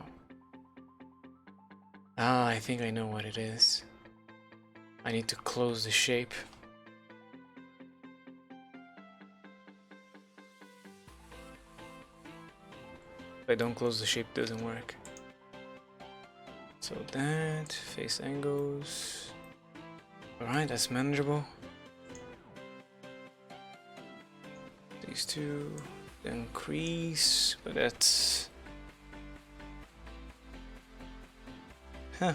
Ah, I think I know what it is. I need to close the shape. If I don't close the shape, it doesn't work. So that, face angles. Alright, that's manageable. These two, then crease, but that's... Huh.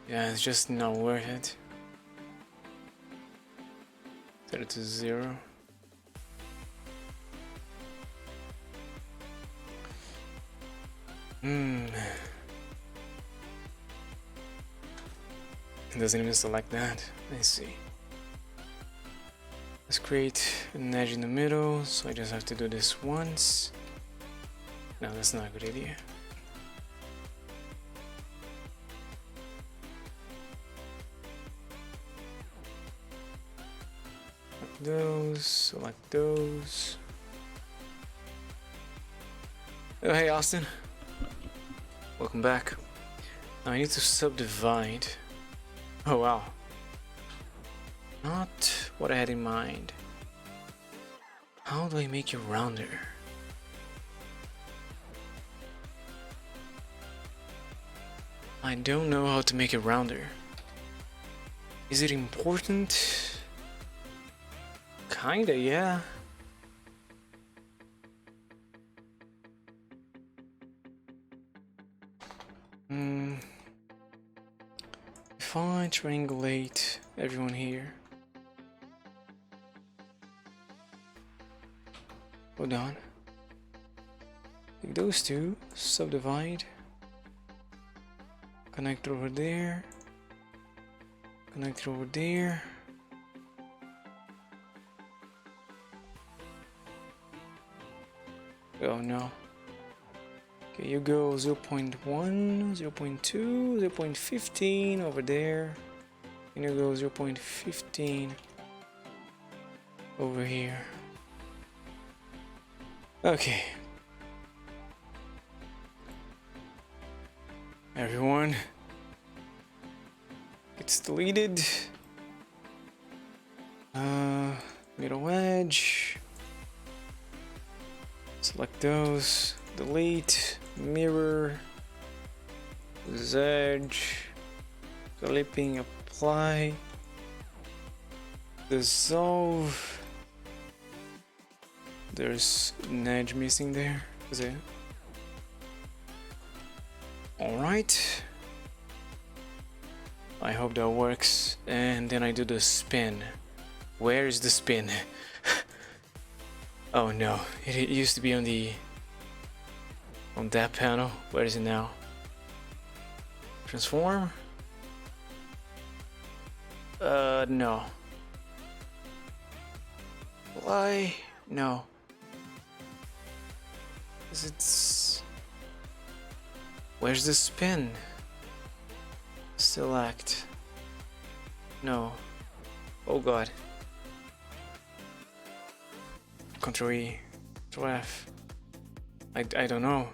Yeah, it's just not worth it. Set it to 0. It doesn't even select that. Let's see. Let's create an edge in the middle, so I just have to do this once. No, that's not a good idea. Those, select those. Oh, hey Austin. Welcome back. Now I need to subdivide. Oh wow. Not what I had in mind. How do I make it rounder? I don't know how to make it rounder. Is it important? Kinda, yeah. If I triangulate everyone here. Hold on. Take those two, subdivide. Connect over there. Connect over there. Oh no. Okay, you go 0 0.1, 0 0.2, 0 0.15 over there. And you go 0 0.15 over here. Okay. everyone. It's deleted. Middle edge. Select those. Delete. Mirror. This edge. Clipping. Apply. Dissolve. There's an edge missing there. Is it? Alright. I hope that works. And then I do the spin. Where is the spin? Oh no, it used to be on that panel. Where is it now? Transform? No. Why? No. Is it? Where's the spin? Select. No. Oh god. Ctrl E. Ctrl F. I don't know.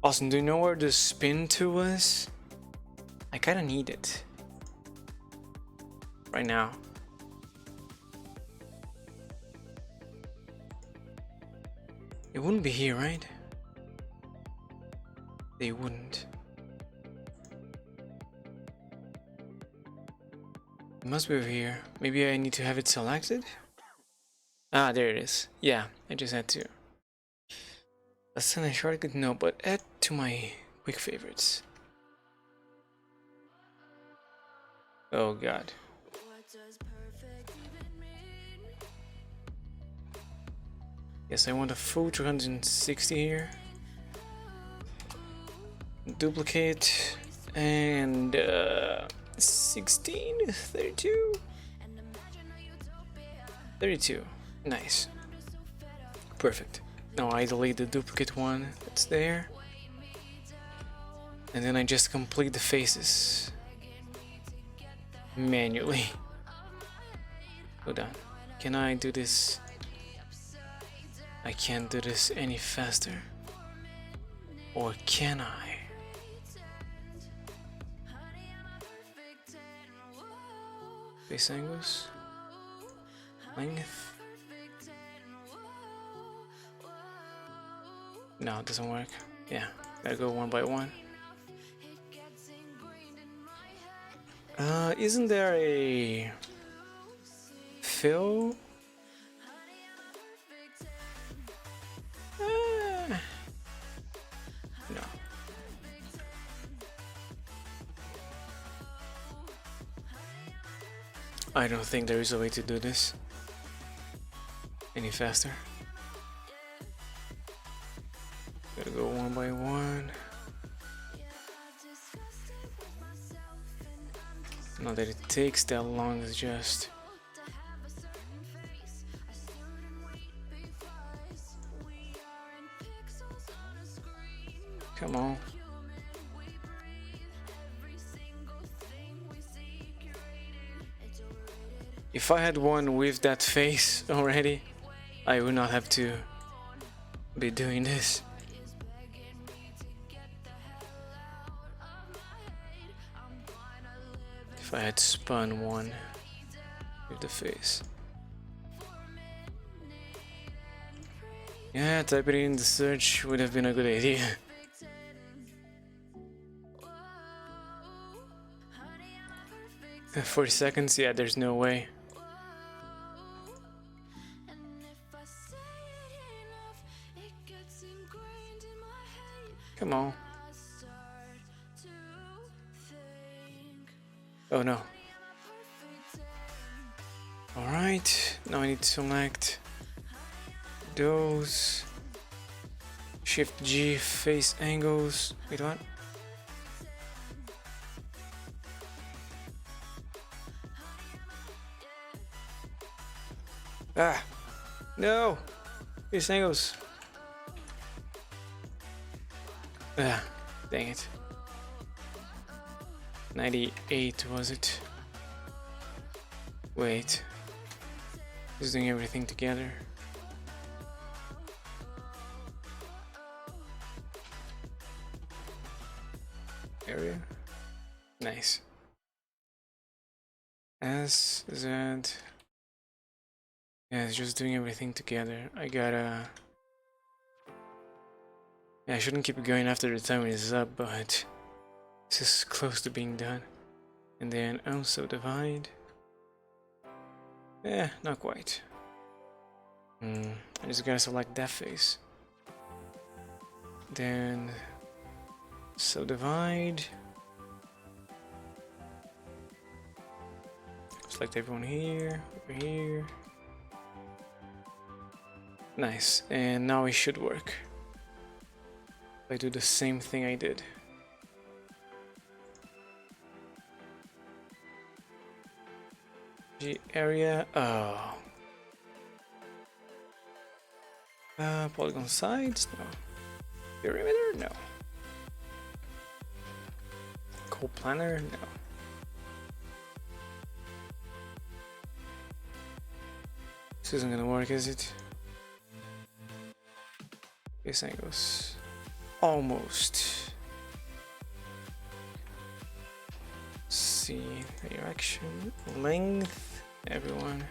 Austin, do you know where the spin tool was? I kinda need it. Right now. It wouldn't be here, right? They wouldn't. It must be over here. Maybe I need to have it selected? Ah, there it is. Yeah, I just had to. Assign a shortcut? No, but add to my quick favorites. Oh god. Yes, I want a full 260 here. Duplicate and 16, 32, 32. Nice. Perfect. Now I delete the duplicate one that's there. And then I just complete the faces manually. Hold on. Can I do this? I can't do this any faster. Or can I? Face angles. Length. No, it doesn't work. Yeah, gotta go one by one. Isn't there a fill? No. I don't think there is a way to do this any faster. Gotta go one by one. Not that it takes that long, it's just... Come on. If I had one with that face already, I would not have to be doing this. If I had spun one with the face. Yeah, type it in the search would have been a good idea. $40 seconds? Yeah, there's no way. Come on. Oh no. Alright, now I need to select those. Shift G, face angles. Wait, what? Ah! No! Face angles. Ah, dang it. 98 was it? Wait. Just doing everything together. area. Nice. S, Z. Yeah, it's just doing everything together. I gotta... Yeah, I shouldn't keep going after the timer is up, but this is close to being done. And then also divide. Yeah, not quite. I just gotta select that face. Then subdivide. Select everyone here, over here. Nice, and now it should work. I do the same thing I did. G area, oh. Polygon sides, no. Perimeter, no. Co-planner, no. This isn't gonna work, is it? Face angles. Almost. See direction, length, everyone.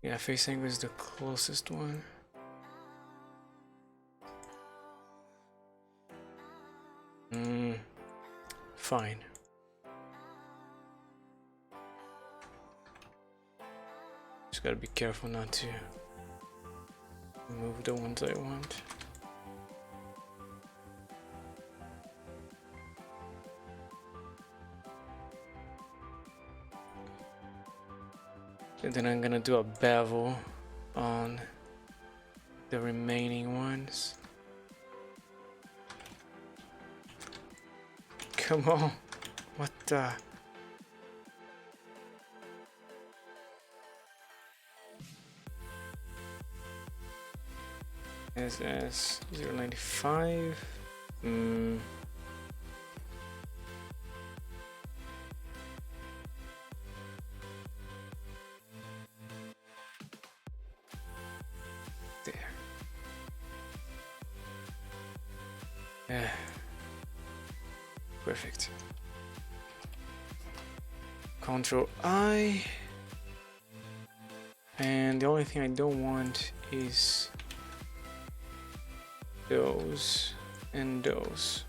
Yeah, face angle is the closest one. Fine. Just gotta be careful not to move the ones I want. And then I'm gonna do a bevel on the remaining ones. Come on, what the? SS 095. There. Yeah. Perfect. Control I. And the only thing I don't want is those and those.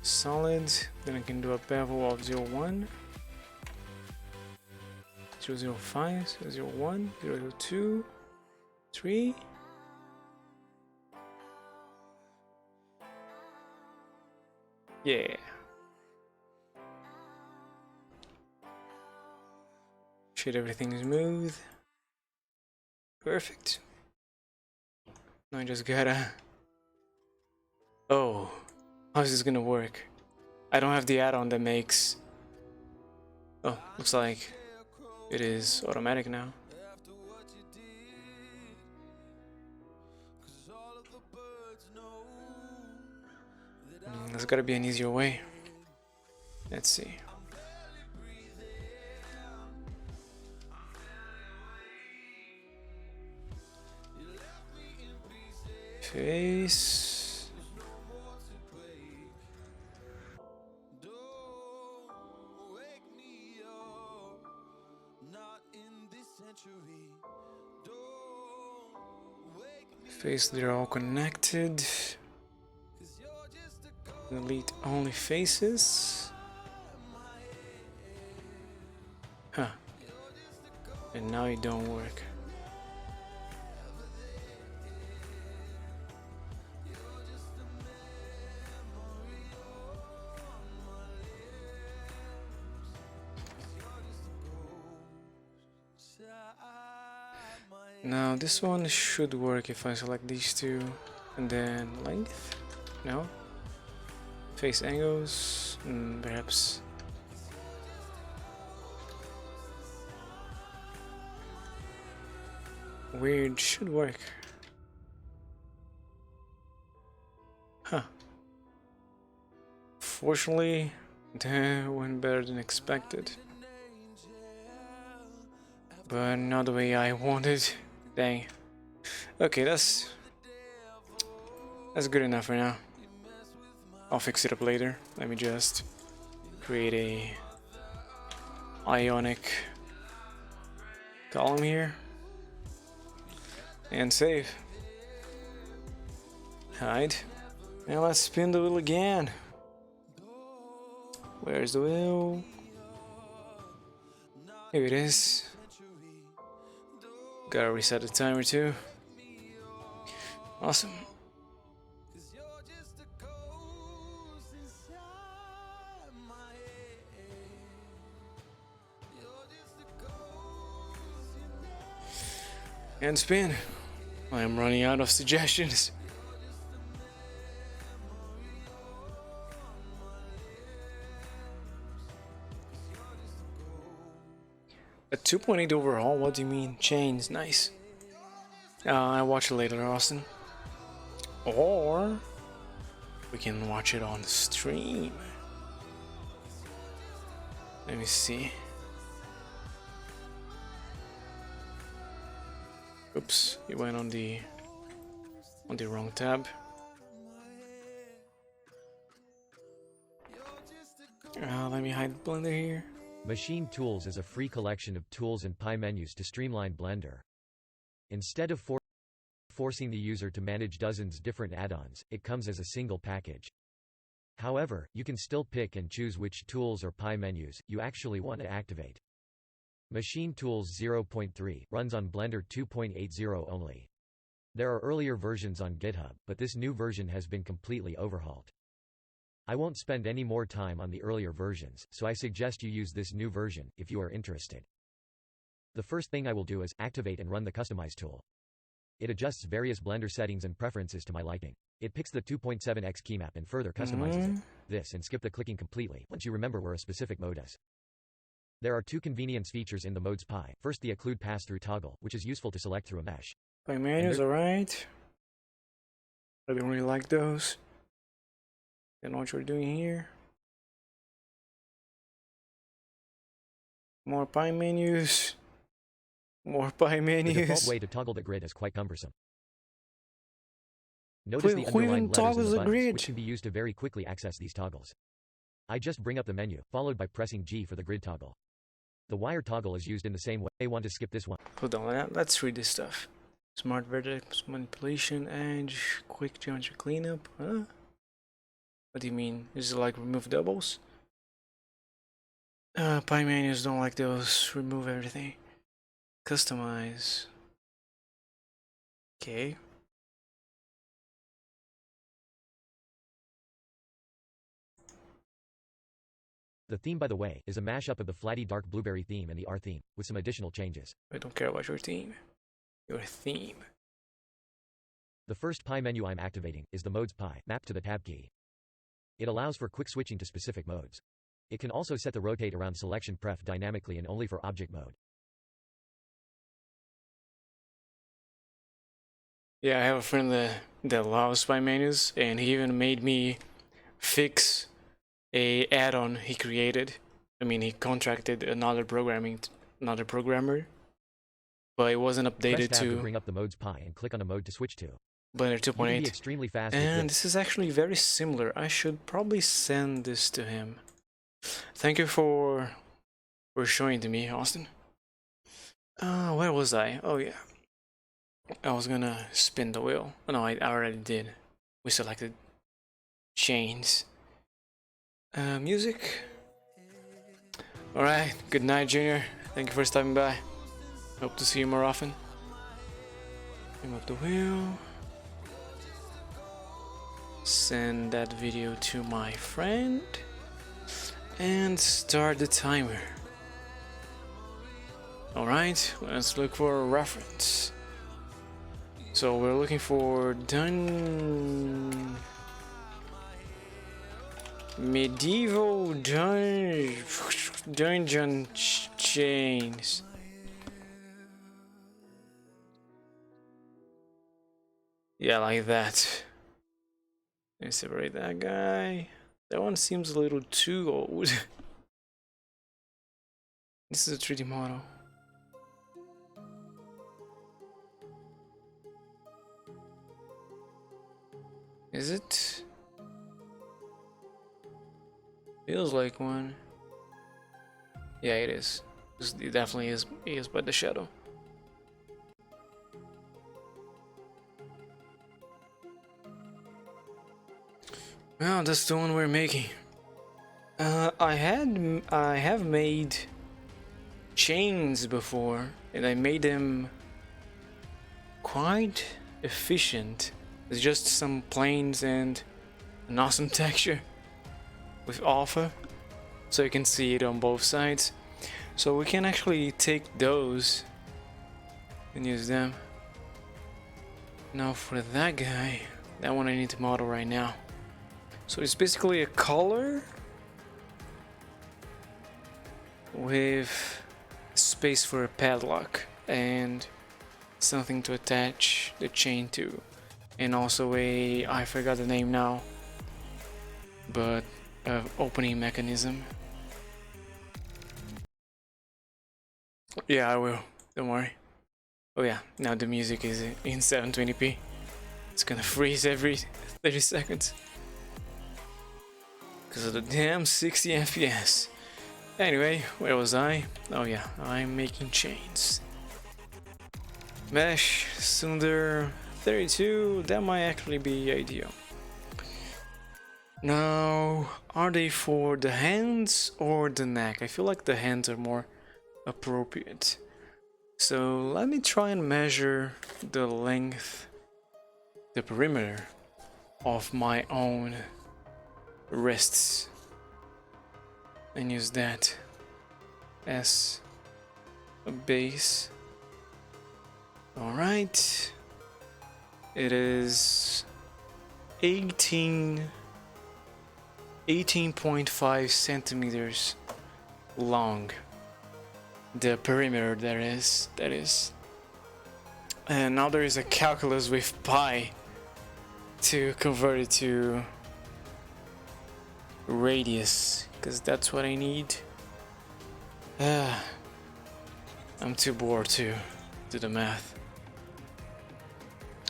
Solid. Then I can do a bevel of 01, 005, 001, 002, 3. Yeah. Should everything smooth. Perfect. Now I just gotta... Oh, how's this gonna work? I don't have the add-on that makes... Oh, looks like it is automatic now. There's gotta be an easier way. Let's see. Face. Face, they're all connected. Delete only faces. Huh. And now it don't work. Now this one should work if I select these two and then length. No. Face angles, perhaps. Weird, should work. Huh. Fortunately, that went better than expected. But not the way I wanted. Dang. Okay, that's good enough for now. I'll fix it up later. Let me just create a ionic column here and save. Hide. Now let's spin the wheel again. Where's the wheel? Here it is. Gotta reset the timer too. Awesome. And spin. I am running out of suggestions. A 2.8 overall? What do you mean? Chains, nice. I'll watch it later, Austin. Or we can watch it on stream. Let me see. Oops, it went on the wrong tab. Let me hide Blender here. Machine Tools is a free collection of tools and pie menus to streamline Blender. Instead of forcing the user to manage dozens different add-ons, it comes as a single package. However, you can still pick and choose which tools or pie menus you actually want to activate. Machine Tools 0.3 runs on Blender 2.80 only. There are earlier versions on GitHub, but this new version has been completely overhauled. I won't spend any more time on the earlier versions, so I suggest you use this new version, if you are interested. The first thing I will do is activate and run the Customize tool. It adjusts various Blender settings and preferences to my liking. It picks the 2.7x keymap and further customizes this and skip the clicking completely once you remember where a specific mode is. There are two convenience features in the modes pie. First, the occlude pass-through toggle, which is useful to select through a mesh. Pie menus, alright. I don't really like those. Don't know what you're doing here. More pie menus. More pie menus. The default way to toggle the grid is quite cumbersome. Notice the Who even underlined letters in toggles the the buttons, grid? which can be used to very quickly access these toggles. I just bring up the menu, followed by pressing G for the grid toggle. The wire toggle is used in the same way. I want to skip this one. Hold on, let's read this stuff. Smart vertex manipulation, edge, quick geometry cleanup. Huh? What do you mean? Is it like remove doubles? Pie menus don't like those. Remove everything. Customize. Okay. The theme, by the way, is a mashup of the Flatty Dark Blueberry theme and the R theme, with some additional changes. I don't care about your theme. Your theme. The first pie menu I'm activating is the Modes pie, mapped to the Tab key. It allows for quick switching to specific modes. It can also set the rotate around selection pref dynamically and only for object mode. Yeah, I have a friend that loves pie menus, and he even made me fix a add-on he created. I mean, he contracted another programmer, but it wasn't updated Press tab to bring up the Modes pie and click on a mode to switch to. Blender You can be 2.8. extremely fast And with this is actually very similar. I should probably send this to him. Thank you for showing to me, Austin. Where was I? Oh yeah, I was gonna spin the wheel. Oh, no, I already did. We selected chains. Music. Alright, good night, Junior. Thank you for stopping by. Hope to see you more often. Remove the wheel. Send that video to my friend. And start the timer. Alright, let's look for a reference. So we're looking for medieval dungeon chains. Yeah, like that. Let me separate that guy. That one seems a little too old. This is a 3D model. Is it? Feels like one. Yeah, it is. It definitely is by the shadow. Well, that's the one we're making. I have made chains before, and I made them quite efficient. It's just some planes and an awesome texture with alpha, so you can see it on both sides. So we can actually take those and use them. Now for that guy, that one I need to model right now. So it's basically a collar with space for a padlock and something to attach the chain to, and also I forgot the name now, but opening mechanism. Yeah, I will, don't worry. Oh yeah, now the music is in 720p. It's gonna freeze every 30 seconds because of the damn 60 FPS. Anyway, where was I? Oh yeah, I'm making chains. Mesh, cylinder 32, that might actually be ideal. Now, are they for the hands or the neck? I feel like the hands are more appropriate. So let me try and measure the length, the perimeter of my own wrists and use that as a base. Alright, it is 18.5 centimeters long. The perimeter that is. And now there is a calculus with pi to convert it to radius, because that's what I need. I'm too bored to do the math.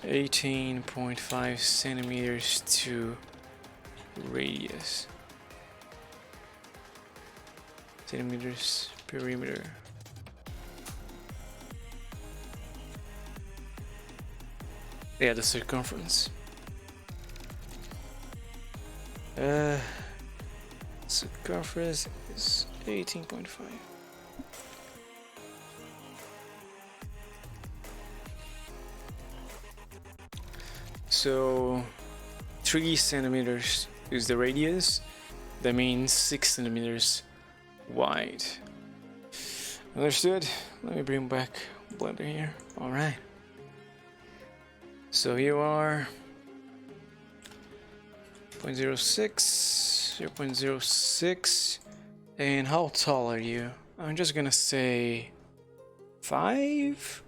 18.5 centimeters to radius. Centimeters perimeter. Yeah, the circumference. Circumference is 18.5. So 3 centimeters is the radius. That means 6 centimeters wide. Understood? Let me bring back Blender here. Alright. So you are 0.06, 0.06, and how tall are you? I'm just gonna say 5?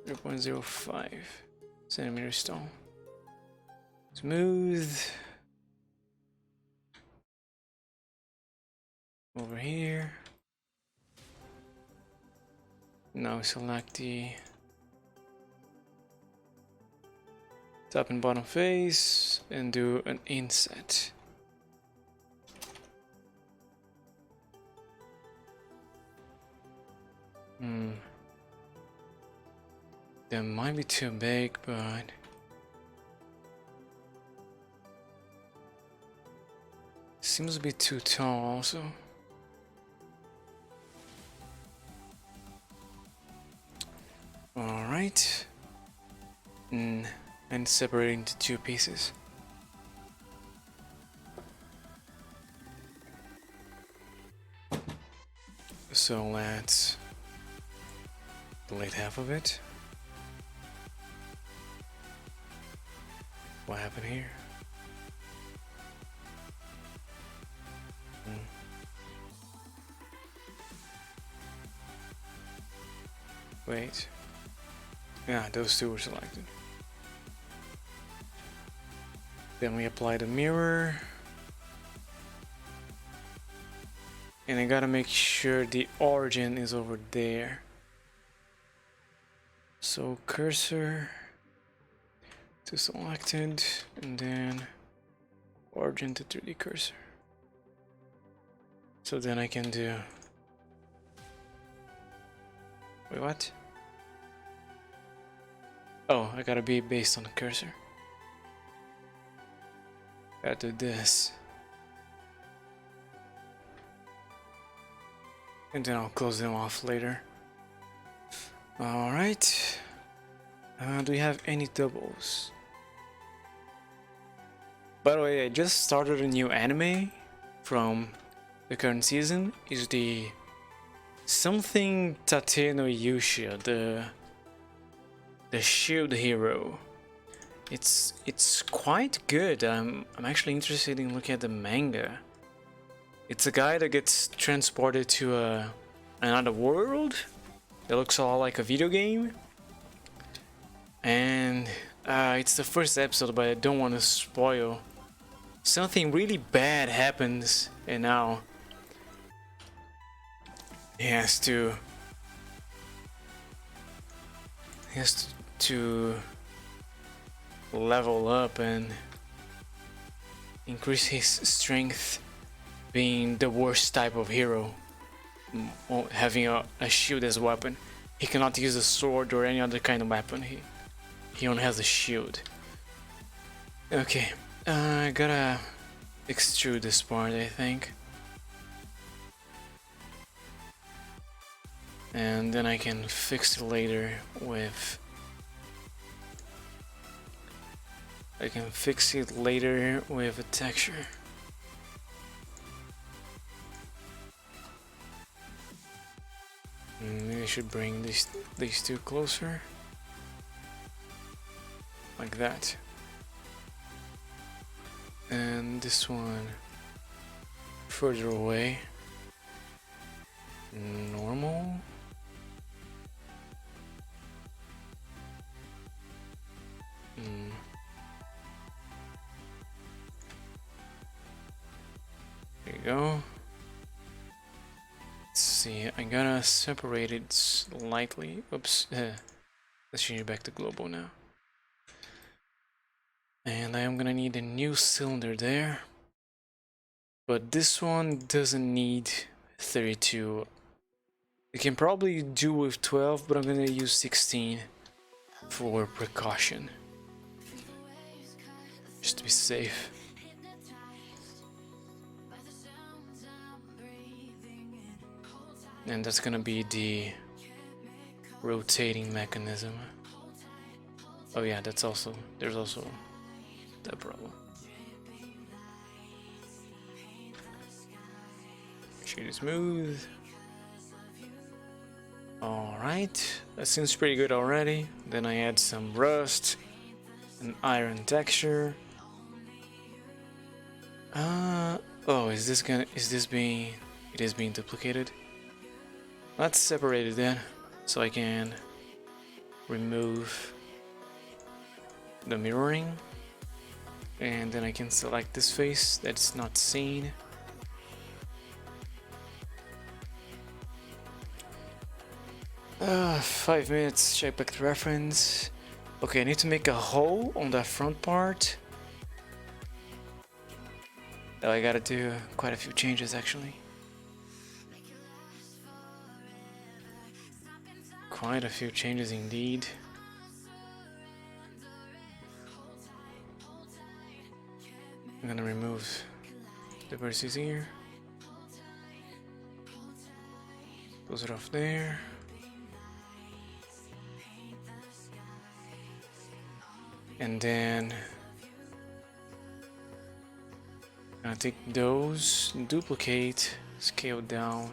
0.05 centimeters tall. Smooth. Over here. Now select the top and bottom face and do an inset. That might be too big, but seems to be too tall also. Alright. And separate into 2 pieces. So let's delete half of it. What happened here? Wait. Yeah, those 2 were selected. Then we apply the mirror. And I gotta make sure the origin is over there. So cursor, to selected, and then origin to 3D cursor. So then I can do. Wait, what? Oh, I gotta be based on the cursor. Gotta do this. And then I'll close them off later. Alright. Do we have any doubles? By the way, I just started a new anime from the current season. Is the something Tate no Yusha, the shield hero. It's quite good. I'm actually interested in looking at the manga. It's a guy that gets transported to another world. It looks a lot like a video game. And it's the first episode, but I don't want to spoil. Something really bad happens, and now he has to level up and increase his strength, being the worst type of hero, having a shield as a weapon. He cannot use a sword or any other kind of weapon. He only has a shield. Okay, I gotta extrude this part, I think. And then I can fix it later with... I can fix it later with a texture. Maybe I should bring these two closer. Like that. And this one further away. Normal. There you go. Let's see, I gotta separate it slightly. Oops. Let's change it back to global now. And I am gonna need a new cylinder there. But this one doesn't need 32. I can probably do with 12, but I'm gonna use 16 for precaution. Just to be safe. And that's gonna be the rotating mechanism. Oh yeah, there's also that problem. Shoot it smooth. Alright, that seems pretty good already. Then I add some rust, an iron texture. Oh, it is being duplicated. Let's separate it then, so I can remove the mirroring, and then I can select this face that's not seen. Uh, 5 minutes, check back the reference. Okay, I need to make a hole on that front part. Oh, I gotta do quite a few changes actually. Quite a few changes indeed. I'm gonna remove the vertices here. Close it off there. And then I'm gonna take those, duplicate, scale down,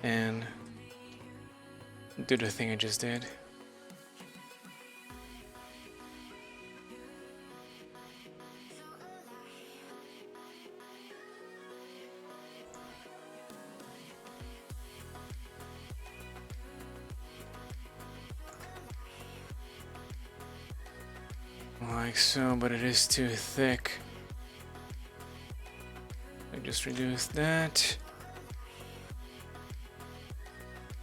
and do the thing I just did. Like so, but it is too thick. I just reduce that.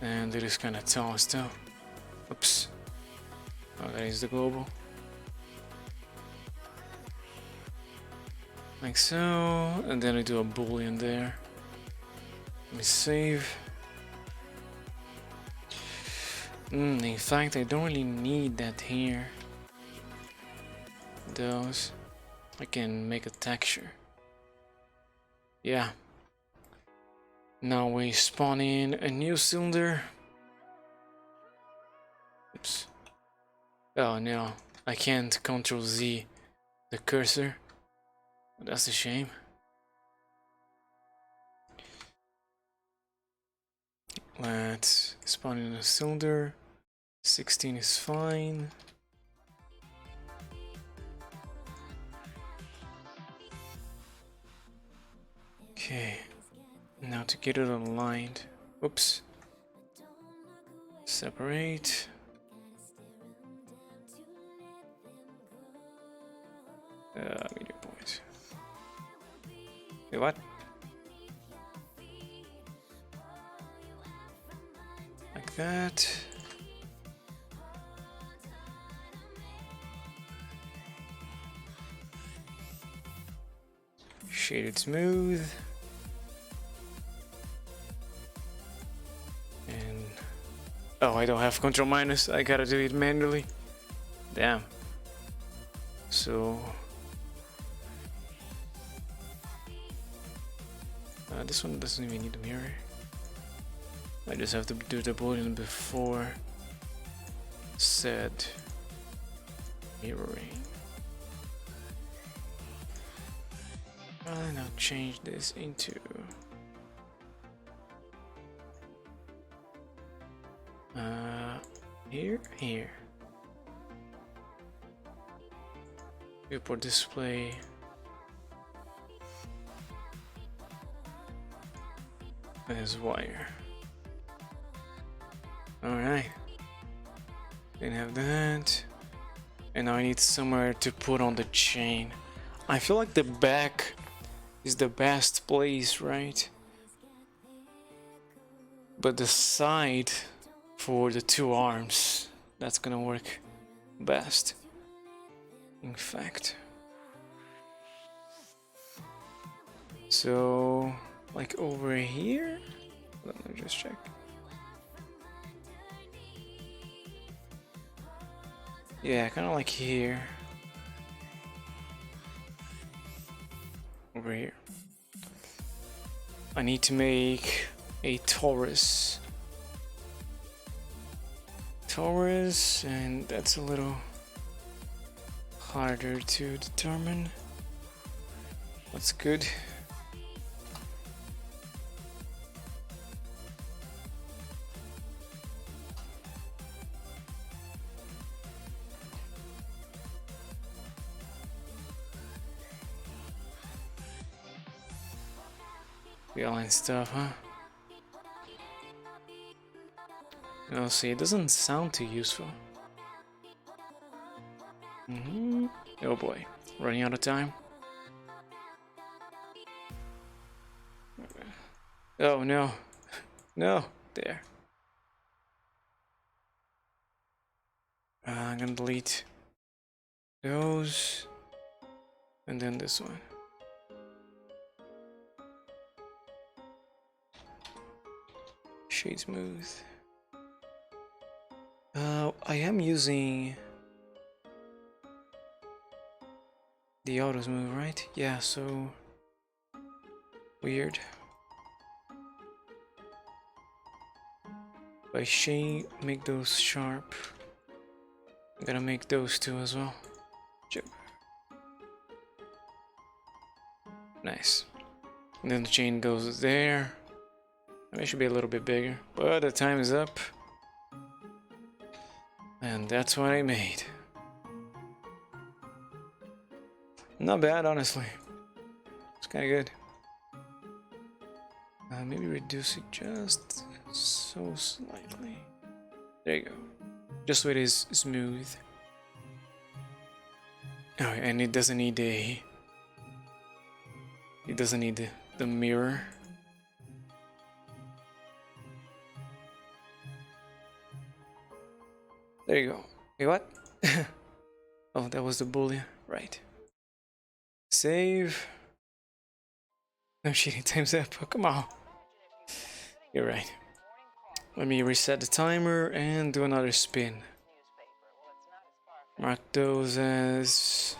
And it is kind of tall still. Oops. Oh, that is the global. like so, and then I do a boolean there. Let me save. In fact, I don't really need that here. Those, I can make a texture. Yeah. Now we spawn in a new cylinder. Oops. Oh no, I can't Ctrl Z the cursor. That's a shame. Let's spawn in a cylinder. 16 is fine. Okay, now to get it aligned. Oops. Separate. Media point. Wait, what? Like that. Shaded smooth. And oh, I don't have control minus. I gotta do it manually. Damn. So this one doesn't even need a mirror. I just have to do the boolean before said mirroring. I'll now change this into here. Viewport display. As wire. Alright. Didn't have that. And now I need somewhere to put on the chain. I feel like the back is the best place, right? But the side for the two arms, that's gonna work best. In fact. So, like over here? Let me just check. Yeah, kind of like here. Over here. I need to make a torus. And that's a little harder to determine. What's good? The online stuff, huh? Oh, see, it doesn't sound too useful. Oh boy, running out of time. Oh no, no, there. I'm gonna delete those, and then this one. Shade smooth. I am using the auto smooth, right? Yeah, so weird. By shade, make those sharp. I'm gonna make those two as well. Nice. And then the chain goes there. It should be a little bit bigger, but the time is up. And that's what I made. Not bad, honestly. It's kind of good. Maybe reduce it just so slightly. There you go. Just so it is smooth. Oh, and it doesn't need a... It doesn't need the mirror. There you go. Wait, what? Oh, that was the boolean. Right. Save. No cheating, time's up. Oh, come on. You're right. Let me reset the timer and do another spin. Mark those as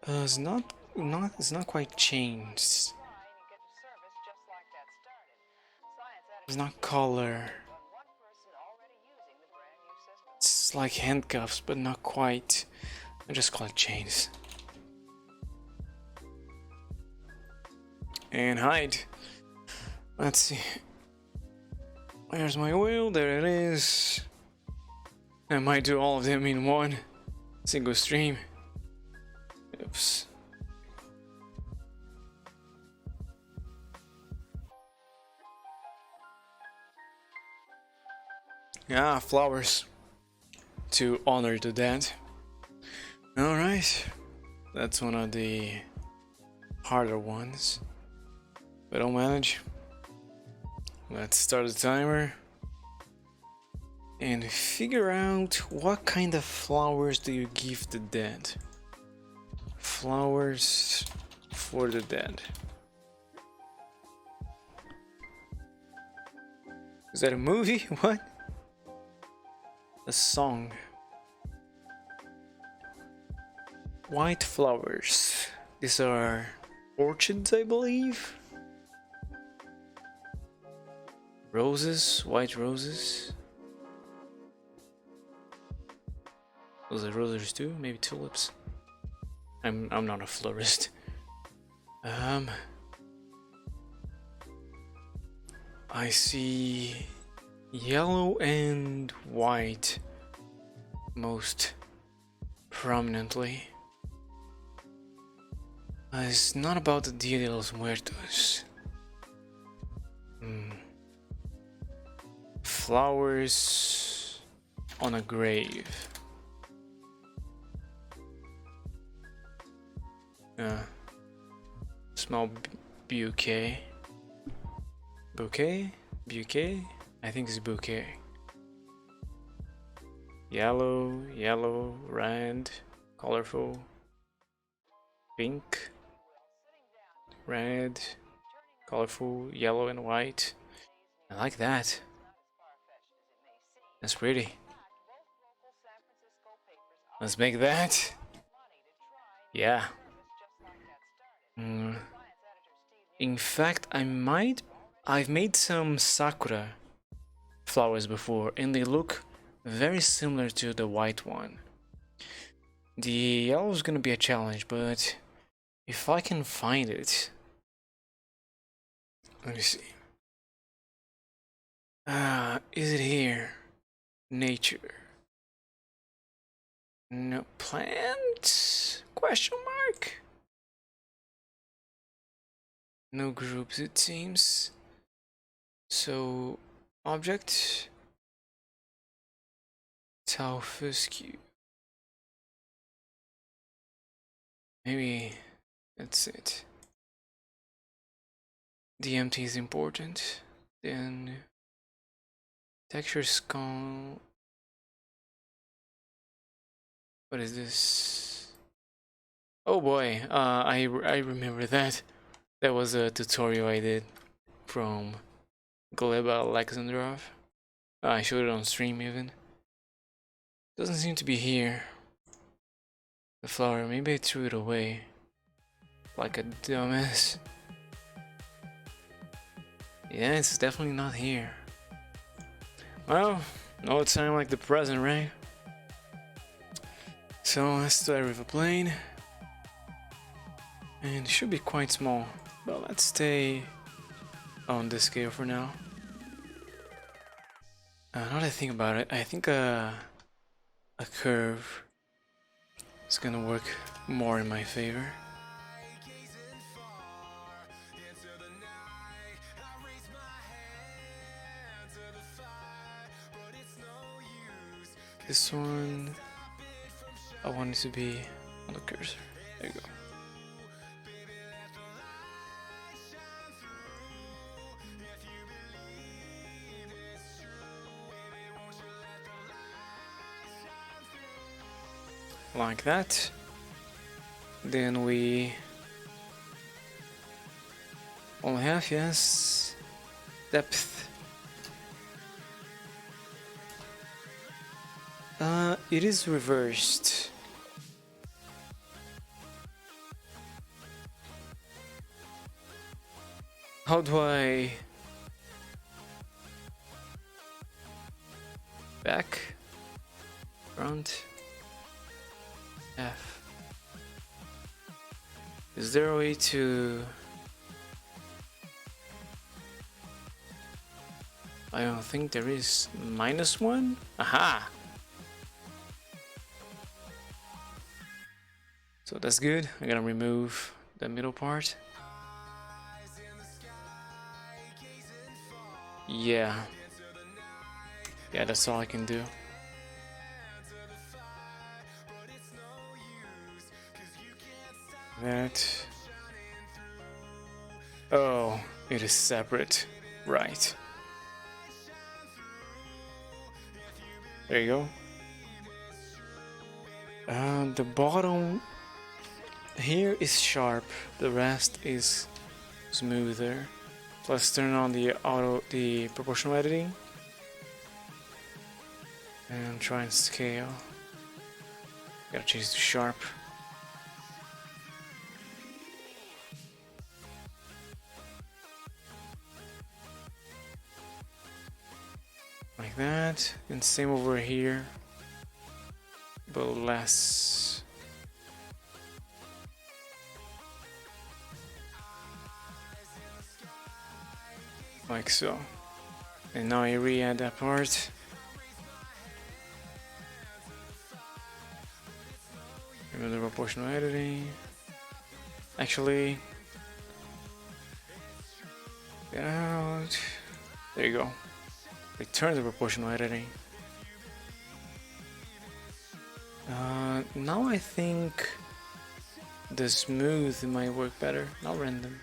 it's not quite changed. It's not color. It's like handcuffs, but not quite. I just call it chains. And hide. Let's see. Where's my wheel? There it is. I might do all of them in one single stream. Oops. Ah, flowers. To honor the dead. Alright. That's one of the harder ones. But I'll manage. Let's start the timer. And figure out what kind of flowers do you give the dead. Flowers for the dead. Is that a movie? What? A song. White flowers. These are orchids, I believe. Roses, white roses. Those are roses too, maybe tulips. I'm not a florist. I see yellow and white most prominently. It's not about the Dia de los Muertos. Flowers on a grave. Small bouquet. Bouquet? Bouquet? I think it's bouquet. Yellow, yellow, red, colorful. Pink, red, colorful, yellow and white. I like that. That's pretty. Let's make that. Yeah. In fact, I've made some sakura flowers before, and they look very similar to the white one. The yellow is gonna be a challenge, but if I can find it, let me see. Is it here? Nature. No plants? Question mark? No groups, it seems. So, object. Taufuscu. Maybe that's it. The empty is important. Then texture skull. What is this? Oh boy, I remember that. That was a tutorial I did from Gleba Alexandrov. I showed it on stream even. Doesn't seem to be here. The flower, maybe I threw it away. Like a dumbass. Yeah, it's definitely not here. Well, no time like the present, right? So let's start with a plane. And it should be quite small. But let's stay on this scale for now. Now that I think about it, I think a curve is gonna work more in my favor. This one, I want it to be on the cursor. There you go. Like that. Then we Only half, yes. Depth. It is reversed. How do I... Back? Front? F. Is there a way to... I don't think there is. -1? Aha! So that's good. I'm gonna remove the middle part. Yeah. Yeah, that's all I can do. That. Oh, it is separate. Right. There you go. The bottom here is sharp. The rest is smoother. So let's turn on the proportional editing and try and scale. Gotta change to sharp. Like that, and same over here, but less. Like so. And now I re-add that part. Remove the proportional editing. Actually, get out. There you go. Return the proportional editing. Now I think the smooth might work better, not random.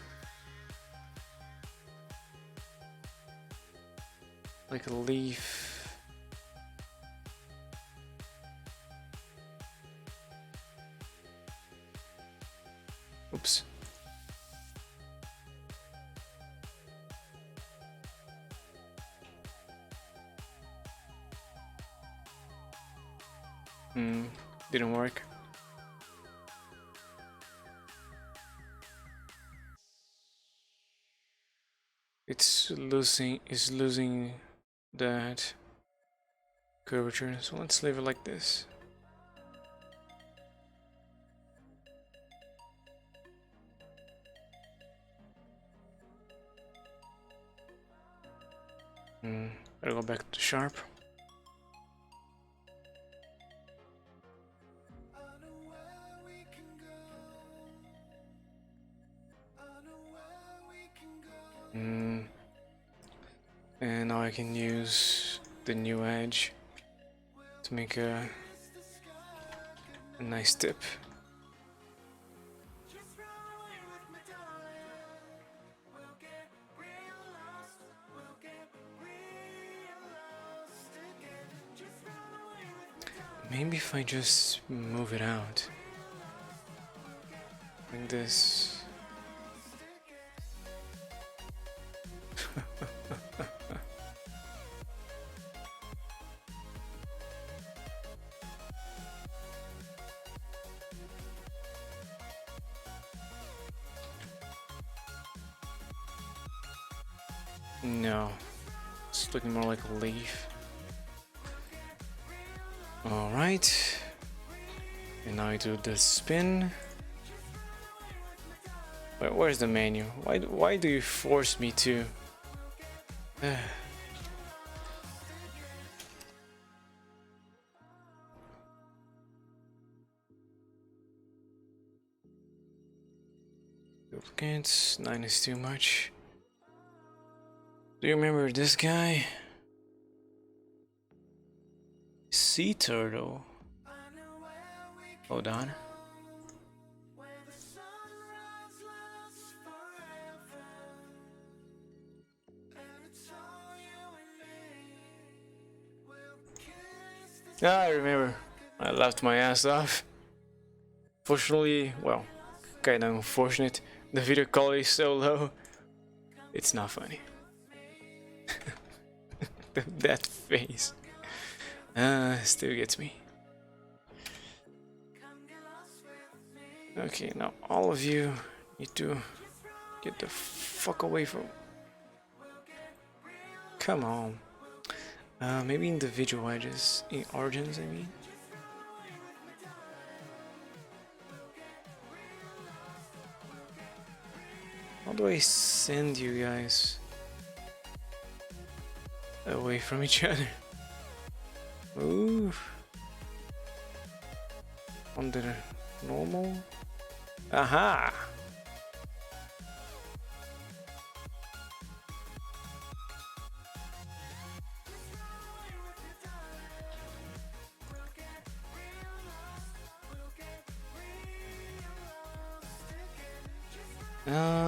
Like a leaf. Oops. Didn't work. It's losing that curvature, so let's leave it like this. I'll go back to sharp. And now I can use the new edge to make a nice tip. Maybe if I just move it out like this. No, it's looking more like a leaf. Alright, and now I do the spin. But where's the menu? Why do you force me to? Duplicates, 9 is too much. Do you remember this guy? Sea turtle. Hold on. I remember. I laughed my ass off. Fortunately, well, kinda unfortunate. The video quality is so low. It's not funny. That face. Still gets me. Okay, now all of you need to get the fuck away from... Come on. Maybe individual edges, in origins, I mean. How do I send you guys away from each other? Move. On the normal. Aha!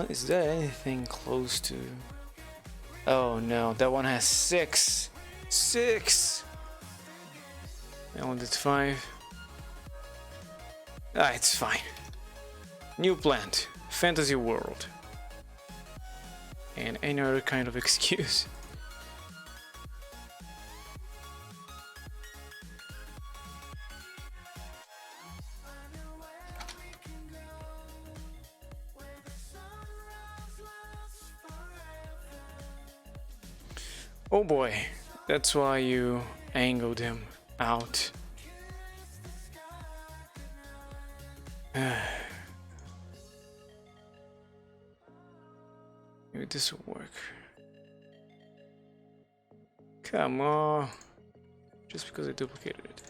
Is there anything close to... Oh no, that one has 6! 6! That one did 5. Ah, it's fine. New plant, fantasy world. And any other kind of excuse. Oh boy, that's why you angled him out. Maybe this will work. Come on. Just because I duplicated it.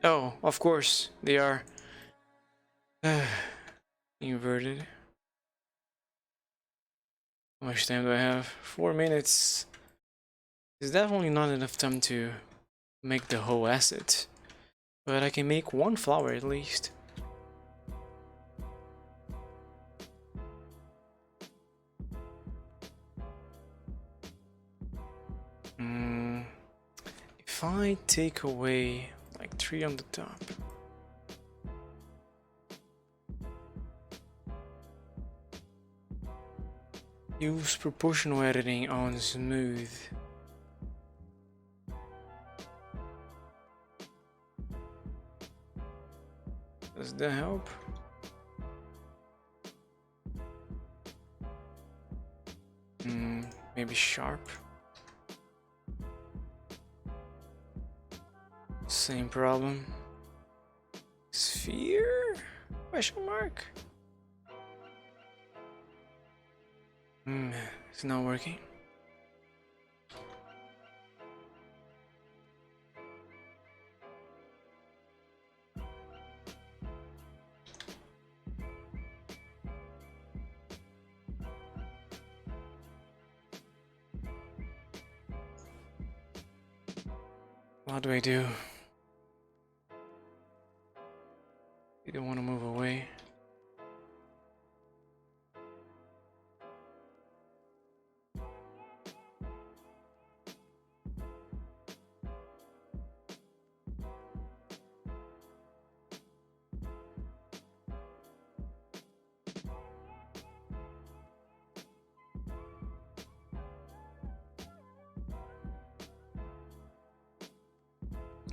Oh, of course, they are inverted. How much time do I have? 4 minutes. It's definitely not enough time to make the whole asset, but I can make one flower at least. If I take away like 3 on the top. Use proportional editing on smooth. Does that help? Maybe sharp. Same problem. Sphere? Question mark? It's not working. What do I do? You don't want to move away.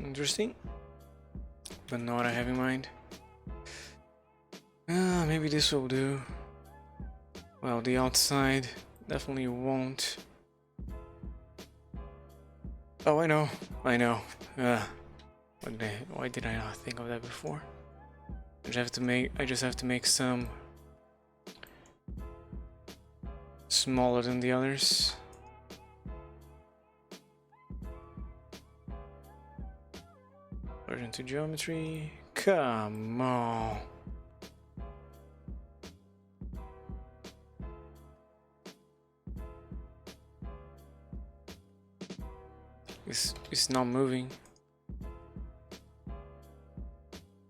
Interesting, but not what I have in mind. Maybe this will do. Well, the outside definitely won't. Oh, I know. Why did I not think of that before? I just have to make some smaller than the others. Version to geometry. Come on. It's not moving.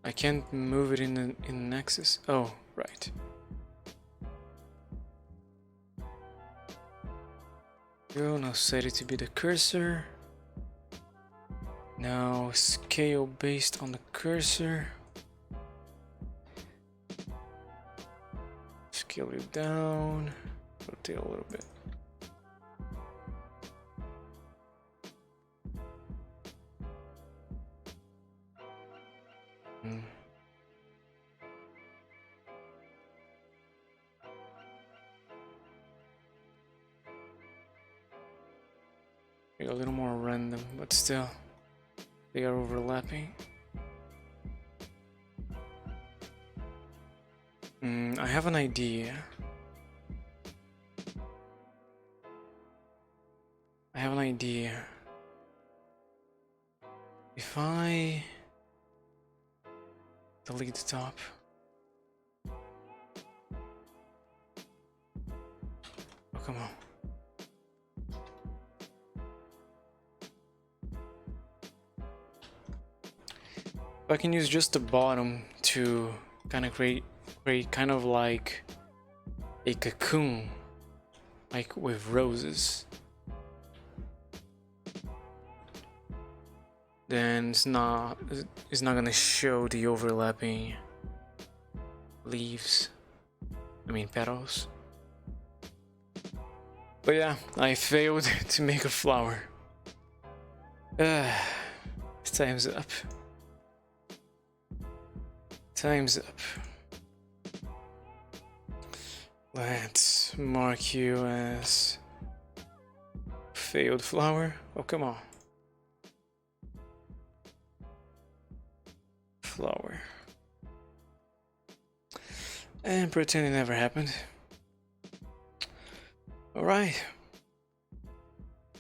I can't move it in the axis. Oh, right. Go now, set it to be the cursor. Now scale based on the cursor. scale it down, rotate a little bit. A little more random, but still, they are overlapping. I have an idea. If I delete the top. Oh, come on. I can use just the bottom to kind of create kind of like a cocoon, like with roses. Then it's not gonna show the overlapping leaves. I mean petals. But yeah, I failed to make a flower. Time's up. Time's up. Let's mark you as failed flower. Oh, come on. Flower. And pretend it never happened. Alright.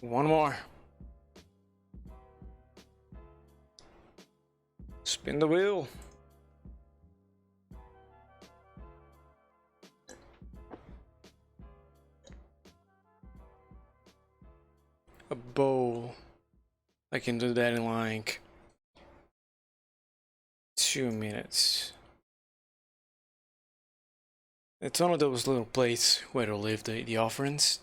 One more. Spin the wheel. A bowl. I can do that in like 2 minutes. It's one of those little plates where to leave the offerings.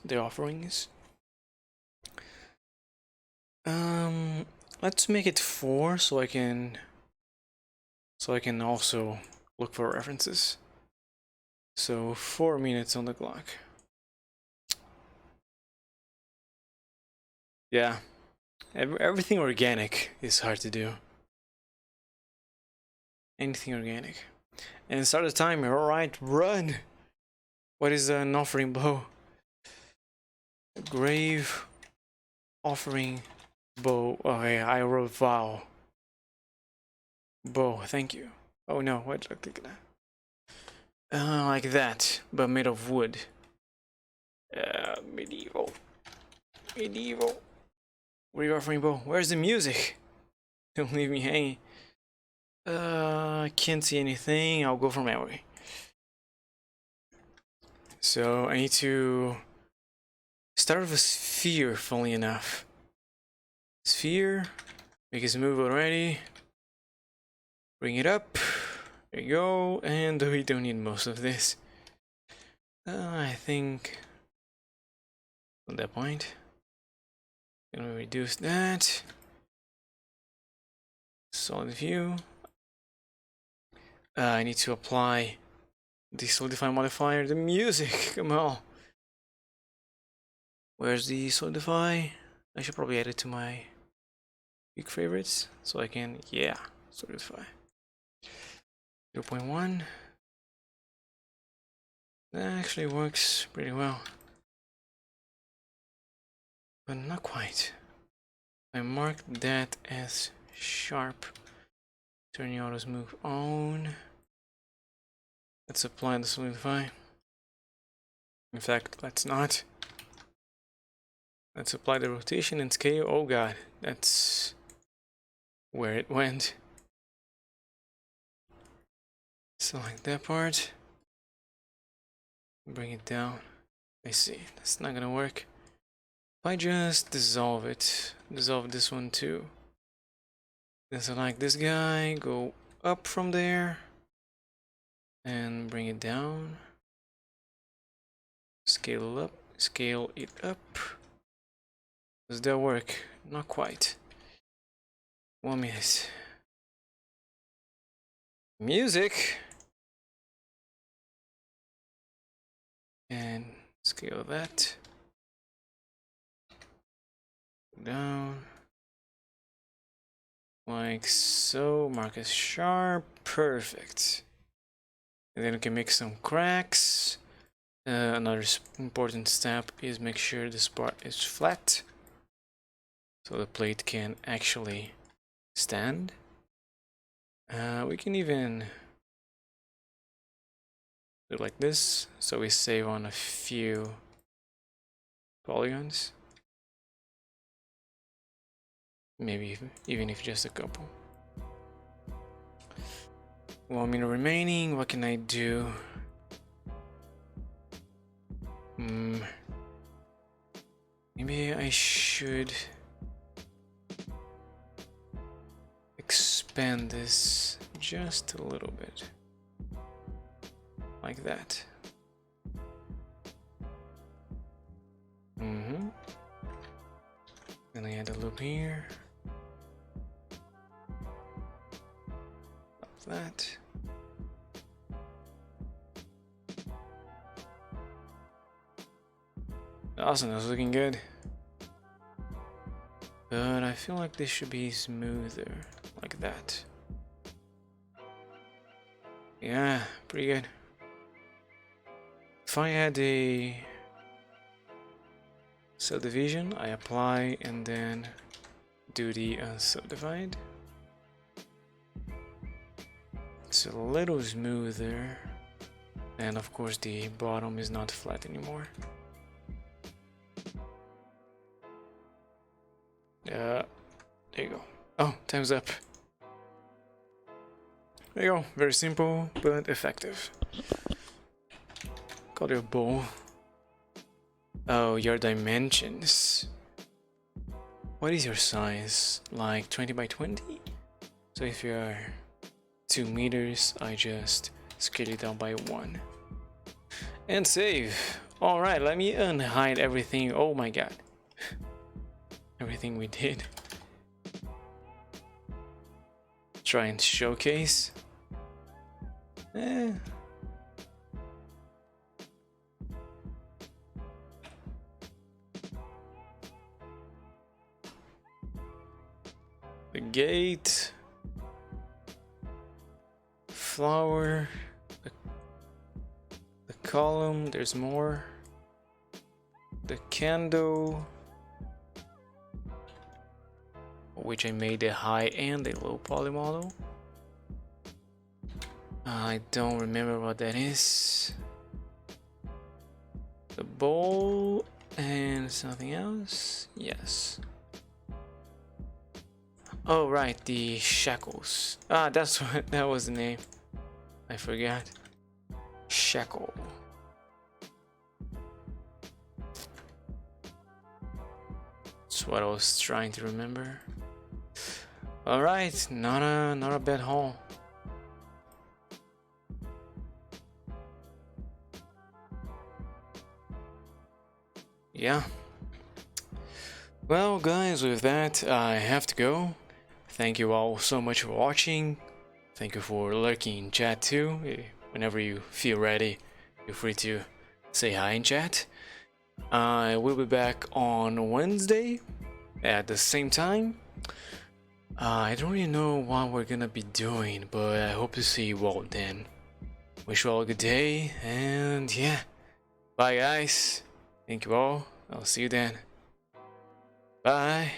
Let's make it 4 so I can also look for references. So 4 minutes on the clock. Yeah, everything organic is hard to do. Anything organic. And start the timer. Alright, run! What is an offering bow? A grave offering bow. Okay, I wrote vow. Bow, thank you. Oh no, why did I click that? Like that, but made of wood. Medieval. Grave offering bow. Where's the music? Don't leave me hanging. Can't see anything. I'll go for memory. So I need to start with a sphere, funnily enough. Sphere. Make it move already. Bring it up. There you go. And we don't need most of this. I think at that point, I'm gonna reduce that. Solid view. I need to apply the solidify modifier, the music. Come on. Where's the solidify? I should probably add it to my big favorites so I can, yeah, solidify. 0.1. That actually works pretty well. But not quite. I marked that as sharp. Turn the autos move on. Let's apply the solidify. In fact, let's not. Let's apply the rotation and scale. Oh god, that's where it went. Select that part. Bring it down. I see, that's not gonna work. If I just dissolve it, dissolve this one too. Then select this guy, go up from there, and bring it down. Scale it up. Does that work? Not quite. 1 minute. Music. and scale that down like so. Mark as sharp. Perfect. And then we can make some cracks. Another important step is make sure this part is flat so the plate can actually stand. We can even do it like this so we save on a few polygons. Maybe even if just a couple. One minute remaining. What can I do? Maybe I should expand this just a little bit. Like that. Then I add a loop here. Like that. Awesome, that's looking good. But I feel like this should be smoother, like that. Yeah, pretty good. If I had a subdivision, I apply and then do the unsubdivide. It's a little smoother, and of course the bottom is not flat anymore. There you go. Oh, time's up. There you go. Very simple but effective. Got your bowl. Oh, your dimensions. What is your size? Like 20 by 20? So if you're 2 meters, I just scale it down by 1. And save. Alright, let me unhide everything. Oh my god. Everything we did. Try and showcase. The gate. Flower. The column. There's more. The candle. Which I made a high and a low poly model. I don't remember what that is. The bowl and something else. Yes. Oh right, the shackles. Ah, that's what that was the name. I forgot. Shackle. That's what I was trying to remember. All right, not a bad haul. Yeah. Well, guys, with that, I have to go. Thank you all so much for watching. Thank you for lurking in chat too. Whenever you feel ready, feel free to say hi in chat. I will be back on Wednesday at the same time. I don't really know what we're gonna be doing, but I hope to see you all then. Wish you all a good day, and yeah. Bye guys. Thank you all. I'll see you then. Bye.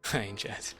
Hi in chat.